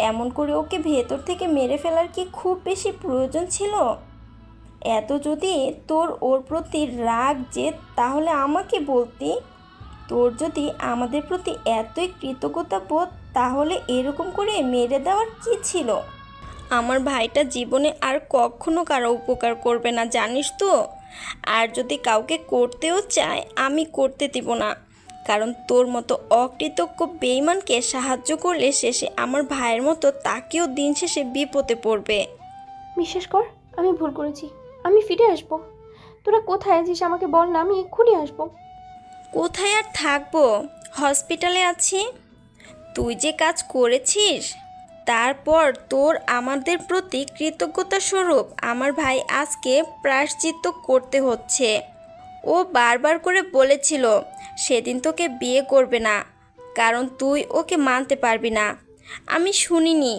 এমন করে ওকে ভেতর থেকে মেরে ফেলার কি খুব বেশি প্রয়োজন ছিল? এত যদি তোর ওর প্রতি রাগ জেদ তাহলে আমাকে বলতি। তোর যদি আমাদের প্রতি এতই কৃতজ্ঞতা বোধ তাহলে এরকম করে মেরে দেওয়ার কি ছিল? আমার ভাইটা জীবনে আর কখনো কারো উপকার করবে না, জানিস তো। আর যদি কাউকে করতেও চায় আমি করতে দিব না, কারণ তোর মতো অকৃতজ্ঞ বেঈমানকে সাহায্য করলে শেষে আমার ভাইয়ের মতো তাকেও দিন শেষে বিপদে পড়বে। বিশ্বাস কর, আমি ভুল করেছি। আমি ফিরে আসবো। তোরা কোথায় আছিস আমাকে বল না, আমি এক্ষুনি আসবো। কোথায় আর থাকবো, হসপিটালে আছি। তুই যে কাজ করেছিস তারপর তোর আমাদের প্রতি কৃতজ্ঞতা স্বরূপ আমার ভাই আজকে প্রায়শ্চিত্ত করতে হচ্ছে। ও বারবার করে বলেছিল সেদিন তোকে বিয়ে করবে না, কারণ তুই ওকে মানতে পারবি না। আমি শুনিনি,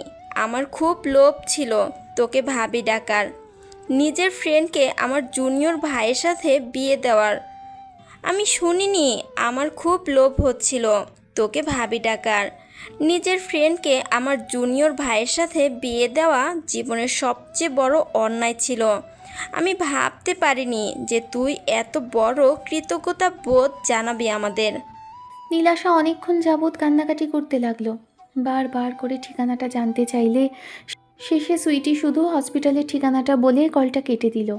আমার খুব লোভ ছিল তোকে ভাবি ডাকার, নিজের ফ্রেন্ডকে আমার জুনিয়র ভাইয়ের সাথে বিয়ে দেওয়ার। আমি শুনিনি, আমার খুব লোভ হচ্ছিল তোকে ভাবি ডাকার, নিজের ফ্রেন্ডকে আমার জুনিয়র ভাইয়ের সাথে বিয়ে দেওয়া জীবনের সবচেয়ে বড় অন্যায় ছিল। আমি ভাবতে পারিনি যে তুই এত বড় কৃতজ্ঞতা বোধ জানাবি আমাদের। নীলাশা অনেকক্ষণ যাবৎ কান্নাকাটি করতে লাগলো। বারবার করে ঠিকানাটা জানতে চাইলে শেষে সুইটি শুধু হসপিটালের ঠিকানাটা বলে কলটা কেটে দিল।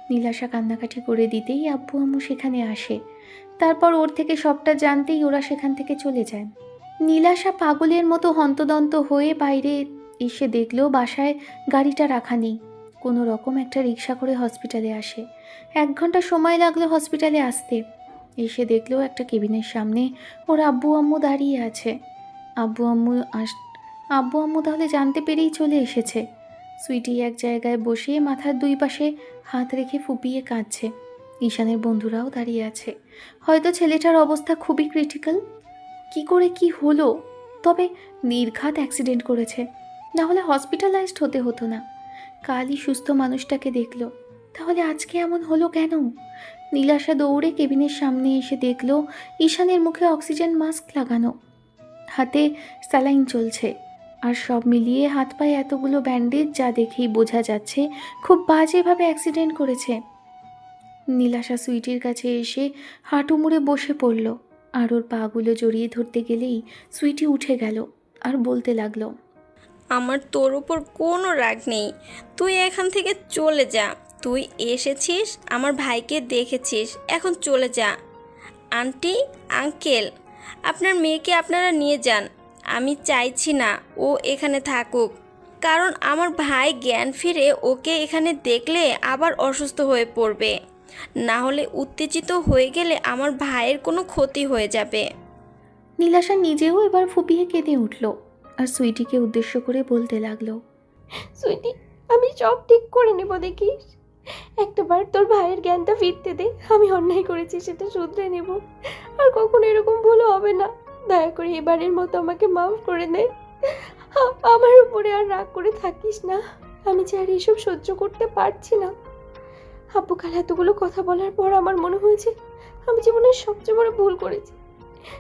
নীলাশা কান্নাকাটি করে দিতেই আব্বু আম্মু সেখানে আসে। তারপর ওর থেকে সবটা জানতেই ওরা সেখান থেকে চলে যায়। নীলাশা পাগলের মতো হন্তদন্ত হয়ে বাইরে এসে দেখলো বাসায় গাড়িটা রাখা নেই। কোনো রকম একটা রিক্সা করে হসপিটালে আসে। 1 ঘন্টা সময় লাগলো হসপিটালে আসতে। এসে দেখলো একটা কেবিনের সামনে ওর আব্বু আম্মু দাঁড়িয়ে আছে। আব্বু আম্মু তাহলে জানতে পেরেই চলে এসেছে। সুইটি এক জায়গায় বসে মাথার 2 পাশে হাত রেখে ফুপিয়ে কাঁদছে। ঈশানের বন্ধুরাও দাঁড়িয়ে আছে। হয়তো ছেলেটার অবস্থা খুবই ক্রিটিক্যাল। কি করে কি হলো? তবে নির্ঘাত অ্যাক্সিডেন্ট করেছে, না হলে হসপিটালাইজড হতে হতো না। কালই সুস্থ মানুষটাকে দেখলো, তাহলে আজকে এমন হলো কেন? নীলাশা দৌড়ে কেবিনের সামনে এসে দেখলো ঈশানের মুখে অক্সিজেন মাস্ক লাগানো, হাতে স্যালাইন চলছে, আর সব মিলিয়ে হাত পায়ে এতগুলো ব্যান্ডেজ যা দেখেই বোঝা যাচ্ছে খুব বাজেভাবে অ্যাক্সিডেন্ট করেছে। নীলাশা সুইটির কাছে এসে হাঁটু মুড়ে বসে পড়ল, আর ওর পাগুলো জড়িয়ে ধরতে গেলেই সুইটি উঠে গেল আর বলতে লাগলো, আমার তোর উপর কোনো রাগ নেই, তুই এখান থেকে চলে যা। তুই এসেছিস, আমার ভাইকে দেখেছিস, এখন চলে যা। আন্টি, আঙ্কেল, আপনার মেয়েকে আপনারা নিয়ে যান। আমি চাইছি না ও এখানে থাকুক, কারণ আমার ভাই জ্ঞান ফিরে ওকে এখানে দেখলে আবার অসুস্থ হয়ে পড়বে, না হলে উত্তেজিত হয়ে গেলে আমার ভাইয়ের কোনো ক্ষতি হয়ে যাবে। নীলাশা নিজেও এবার ফুপিয়ে কেঁদে উঠল আর সুইটিকে উদ্দেশ্য করে বলতে লাগলো, সুইটি, আমি সব ঠিক করে নেব, দেখিস। একটাবার তোর ভাইয়ের জ্ঞানটা ফিরতে দে। আমি অন্যায় করেছি সেটা শুধরে নেব, আর কখনো এরকম ভুল হবে না। দয়া করে এবারের মতো আমাকে মাফ করে দে। আমার উপরে আর রাগ করে থাকিস না। আমি যে আর এসব সহ্য করতে পারছি না। আব্বু কাল এতগুলো কথা বলার পর আমার মনে হয়েছে আমি জীবনের সবচেয়ে বড় ভুল করেছি।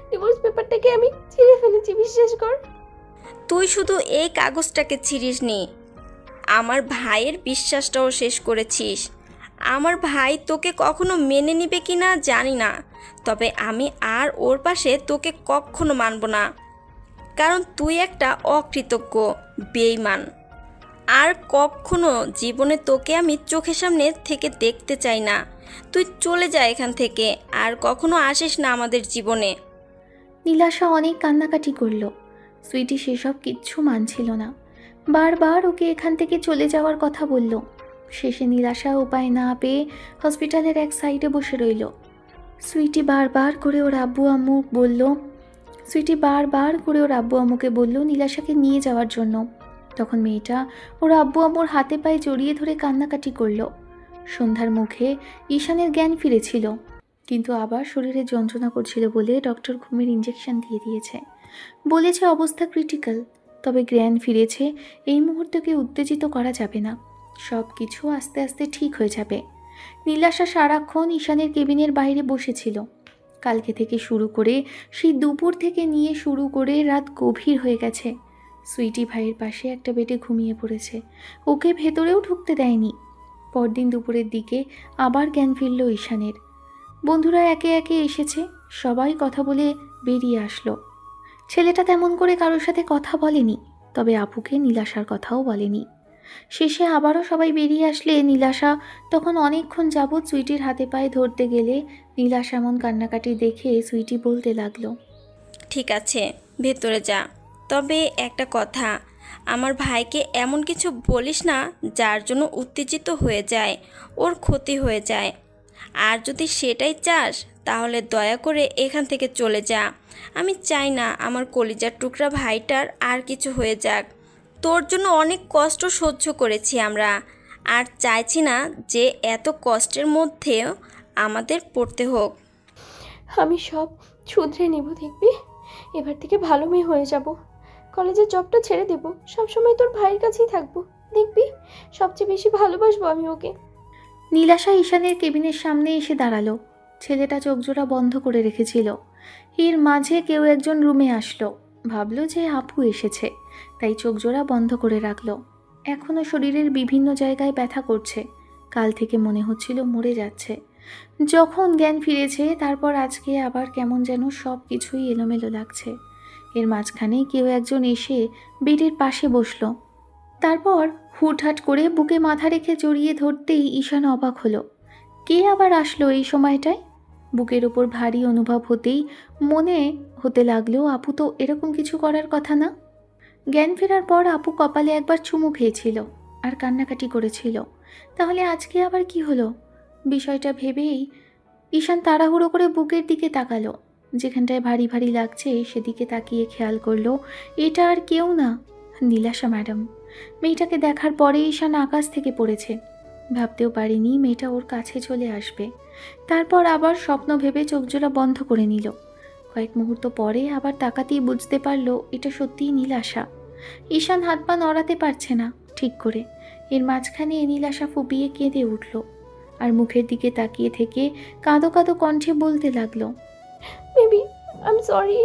ডিভোর্স পেপারটাকে আমি ছিঁড়ে ফেলেছি, বিশ্বাস কর। তুই শুধু এই কাগজটাকে ছিঁড়িসনি, আমার ভাইয়ের বিশ্বাসটাও শেষ করেছিস। আমার ভাই তোকে কখনো মেনে নিবে কি না জানি না, তবে আমি আর ওর পাশে তোকে কখনো মানব না, কারণ তুই একটা অকৃতজ্ঞ বেঈমান। আর কখনো জীবনে তোকে আমি চোখের সামনে থেকে দেখতে চাই না। তুই চলে যা এখান থেকে, আর কখনো আসিস না আমাদের জীবনে। নীলাশা অনেক কান্নাকাটি করলো। সুইটি সেসব কিচ্ছু মানছিল না, বারবার ওকে এখান থেকে চলে যাওয়ার কথা বলল। শেষে নীলাশা উপায় না পেয়ে হসপিটালের এক সাইডে বসে রইল। সুইটি বারবার করে ওর আব্বু আম্মুকে বলল নীলাশাকে নিয়ে যাওয়ার জন্য। তখন মেয়েটা ওর আব্বু আম্মুর হাতে পায়ে জড়িয়ে ধরে কান্নাকাটি করল। সন্ধ্যার মুখে ঈশানের জ্ঞান ফিরেছিল, কিন্তু আবার শরীরে যন্ত্রণা করছিল বলে ডক্টর ঘুমের ইঞ্জেকশন দিয়ে দিয়েছে। বলেছে অবস্থা ক্রিটিক্যাল, তবে জ্ঞান ফিরেছে। এই মুহূর্তকে উত্তেজিত করা যাবে না, সব কিছু আস্তে আস্তে ঠিক হয়ে যাবে। নীলাশা সারাক্ষণ ঈশানের কেবিনের বাইরে বসেছিল। কালকে থেকে শুরু করে সেই দুপুর থেকে নিয়ে শুরু করে রাত গভীর হয়ে গেছে। সুইটি ভাইয়ের পাশে একটা বেডে ঘুমিয়ে পড়েছে, ওকে ভেতরেও ঢুকতে দেয়নি। পরদিন দুপুরের দিকে আবার জ্ঞান ফিরল ঈশানের। বন্ধুরা একে একে এসেছে, সবাই কথা বলে বেরিয়ে আসলো। ছেলেটা তেমন করে কারোর সাথে কথা বলেনি, তবে আপুকে নীলাশার কথাও বলেনি। শেষে আবারও সবাই বেরিয়ে আসলে নীলাশা তখন অনেকক্ষণ যাবৎ সুইটির হাতে পায়ে ধরতে গেলে নীলাশা এমন কান্নাকাটি দেখে সুইটি বলতে লাগলো, ঠিক আছে ভেতরে যা, তবে একটা কথা, আমার ভাইকে এমন কিছু বলিস না যার জন্য উত্তেজিত হয়ে যায়, ওর ক্ষতি হয়ে যায়। আর যদি সেটাই চাস তাহলে দয়া করে এখান থেকে চলে যা। আমি চাই না আমার কলিজার টুকরা ভাইটার আর কিছু হয়ে যাক। তোর জন্য অনেক কষ্ট সহ্য করেছি আমরা, আর চাইছি না যে এত কষ্টের মধ্যেও আমাদের পড়তে হোক। আমি সব শুধরে নেব, দেখবি? এবার থেকে ভালো মেয়ে হয়ে যাব। কলেজের জবটা ছেড়ে দেব, সবসময় তোর ভাইয়ের কাছেই থাকবো, দেখবি? সবচেয়ে বেশি ভালোবাসবো আমি ওকে। নীলাশা ঈশানের কেবিনের সামনে এসে দাঁড়ালো। ছেলেটা চোখজোড়া বন্ধ করে রেখেছিল। এর মাঝে কেউ একজন রুমে আসলো, ভাবলো যে আপু এসেছে, তাই চোখজোড়া বন্ধ করে রাখলো। এখনও শরীরের বিভিন্ন জায়গায় ব্যথা করছে, কাল থেকে মনে হচ্ছিল মরে যাচ্ছে। যখন জ্ঞান ফিরেছে তারপর আজকে আবার কেমন যেন সব কিছুই এলোমেলো লাগছে। এর মাঝখানে কেউ একজন এসে বেডের পাশে বসলো। তারপর হুটহাট করে বুকে মাথা রেখে জড়িয়ে ধরতেই ঈশান অবাক হলো, কে আবার আসলো এই সময়টায়? বুকের ওপর ভারী অনুভব হতেই মনে হতে লাগলো আপু তো এরকম কিছু করার কথা না। জ্ঞান ফেরার পর আপু কপালে একবার চুমু খেয়েছিল আর কান্নাকাটি করেছিল, তাহলে আজকে আবার কি হলো? বিষয়টা ভেবেই ঈশান তাড়াহুড়ো করে বুকের দিকে তাকালো। যেখানটায় ভারী ভারী লাগছে সেদিকে তাকিয়ে খেয়াল করলো এটা আর কেউ না, নীলাশা ম্যাডাম। মেয়েটাকে দেখার পরে ঈশান আকাশ থেকে পড়েছে, ভাবতেও পারিনি মেয়েটা ওর কাছে চলে আসবে। তারপর আবার স্বপ্ন ভেবে চোখজোড়া বন্ধ করে নিল। কয়েক মুহূর্ত পরে আবার তাকাতেই বুঝতে পারলো এটা সত্যিই নীলাশা। ঈশান হাত পা নড়াতে পারছে না ঠিক করে। এর মাঝখানে নীলাশা ফুপিয়ে কেঁদে উঠল আর মুখের দিকে তাকিয়ে থেকে কাঁদো কাঁদো কণ্ঠে বলতে লাগলো, baby I sorry,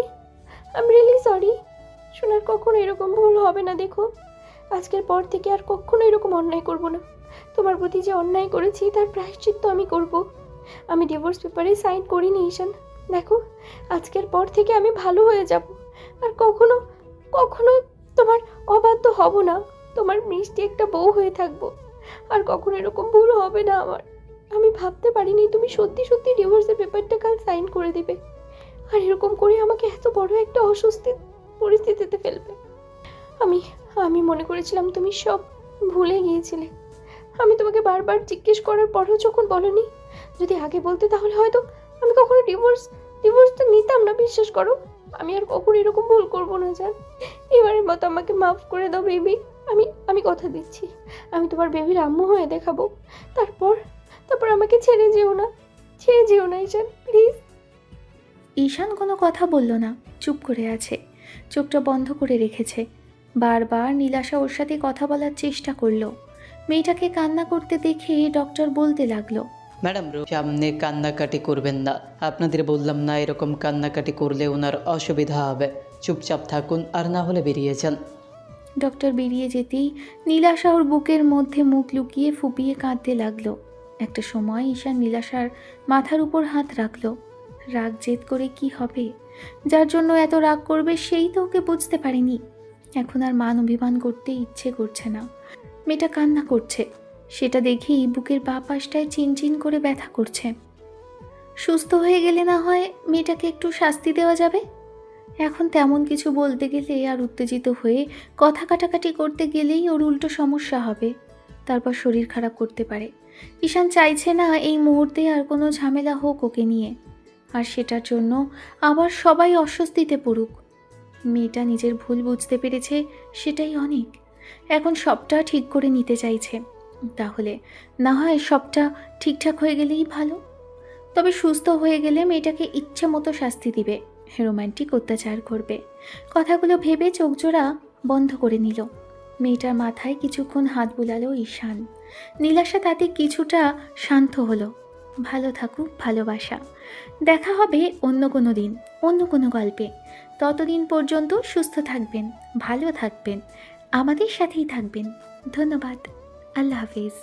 I really sorry. শোনার কখনো এরকম ভুল হবে না, দেখো আজকের পর থেকে আর কখনো এরকম অন্যায় করব না। তোমার প্রতি যে অন্যায় করেছি তার প্রায়শ্চিত্ত আমি করব। আমি ডিভোর্স পেপারে সাইন করিনি ঈশান, দেখো আজকের পর থেকে আমি ভালো হয়ে যাব, আর কখনো কখনো তোমার অবাধ্য হব না, তোমার মিষ্টি একটা বউ হয়ে থাকবো, আর কখনো এরকম ভুল হবে না আমার। আমি ভাবতে পারিনি তুমি সত্যি সত্যি ডিভোর্সের পেপারটা কাল সাইন করে দিবে, আর এরকম করে আমাকে এত বড় একটা অস্বস্তির পরিস্থিতিতে ফেলবে। আমি মনে করেছিলাম তুমি সব ভুলে গিয়েছিলে। আমি তোমাকে বারবার জিজ্ঞেস করার পরেও যখন বলনি, যদি আগে বলতে তাহলে হয়তো আমি কখনো ডিভোর্সটা নিতাম না, বিশ্বাস করো। আমি আর কখনো এরকম ভুল করবো না জান। এবারের মতো আমাকে মাফ করে দাও বেবি। আমি কথা দিচ্ছি আমি তোমার বেবির আম্মু হয়ে দেখাবো। তারপর আমাকে ছেড়ে যেও না ঈশান, প্লিজ। ঈশান কোনো কথা বলল না, চুপ করে আছে, চোখটা বন্ধ করে রেখেছে। বারবার নীলাশা ওর সাথে কথা বলার চেষ্টা করলো। মেয়েটাকে কান্না করতে দেখে ডক্টর বলতে লাগলো, ম্যাডাম সামনে কান্নাকাটি করবেন না, আপনাদের বললাম না এরকম কান্নাকাটি করলে ওনার অসুবিধা হবে। চুপচাপ থাকুন, আর না হলে বেরিয়ে যান। ডক্টর বেরিয়ে যেতেই নীলাশা ওর বুকের মধ্যে মুখ লুকিয়ে ফুপিয়ে কাঁদতে লাগলো। একটা সময় ঈশান নীলাশার মাথার উপর হাত রাখলো। রাগ জেদ করে কি হবে? যার জন্য এত রাগ করবে সেই তো ওকে বুঝতে পারেনি। এখন আর মান অভিমান করতে ইচ্ছে করছে না। মেয়েটা কান্না করছে, সেটা দেখেই বুকের বাঁ পাশটায় চিনচিন করে ব্যথা করছে। সুস্থ হয়ে গেলে না হয় মেয়েটাকে একটু শাস্তি দেওয়া যাবে। এখন তেমন কিছু বলতে গেলে আর উত্তেজিত হয়ে কথা কাটাকাটি করতে গেলেই ওর উল্টো সমস্যা হবে। তারপর শরীর খারাপ করতে পারে। ঈশান চাইছে না এই মুহূর্তে আর কোনো ঝামেলা হোক ওকে নিয়ে, আর সেটার জন্য আবার সবাই অস্বস্তিতে পড়ুক। মেয়েটা নিজের ভুল বুঝতে পেরেছে, সেটাই অনেক। এখন সবটা ঠিক করে নিতে চাইছে, তাহলে না হয় সবটা ঠিকঠাক হয়ে গেলেই ভালো। তবে সুস্থ হয়ে গেলে মেয়েটাকে ইচ্ছে মতো শাস্তি দিবে, রোমান্টিক অত্যাচার করবে। কথাগুলো ভেবে চোখজোড়া বন্ধ করে নিল। মেয়েটার মাথায় কিছুক্ষণ হাত বুলালো ঈশান। নীলাশা তাতে কিছুটা শান্ত হলো। ভালো থাকুক ভালোবাসা। দেখা হবে অন্য কোনো দিন, অন্য কোনো গল্পে। ততদিন পর্যন্ত সুস্থ থাকবেন, ভালো থাকবেন, আমাদের সাথেই থাকবেন। ধন্যবাদ। আল্লাহ হাফিজ।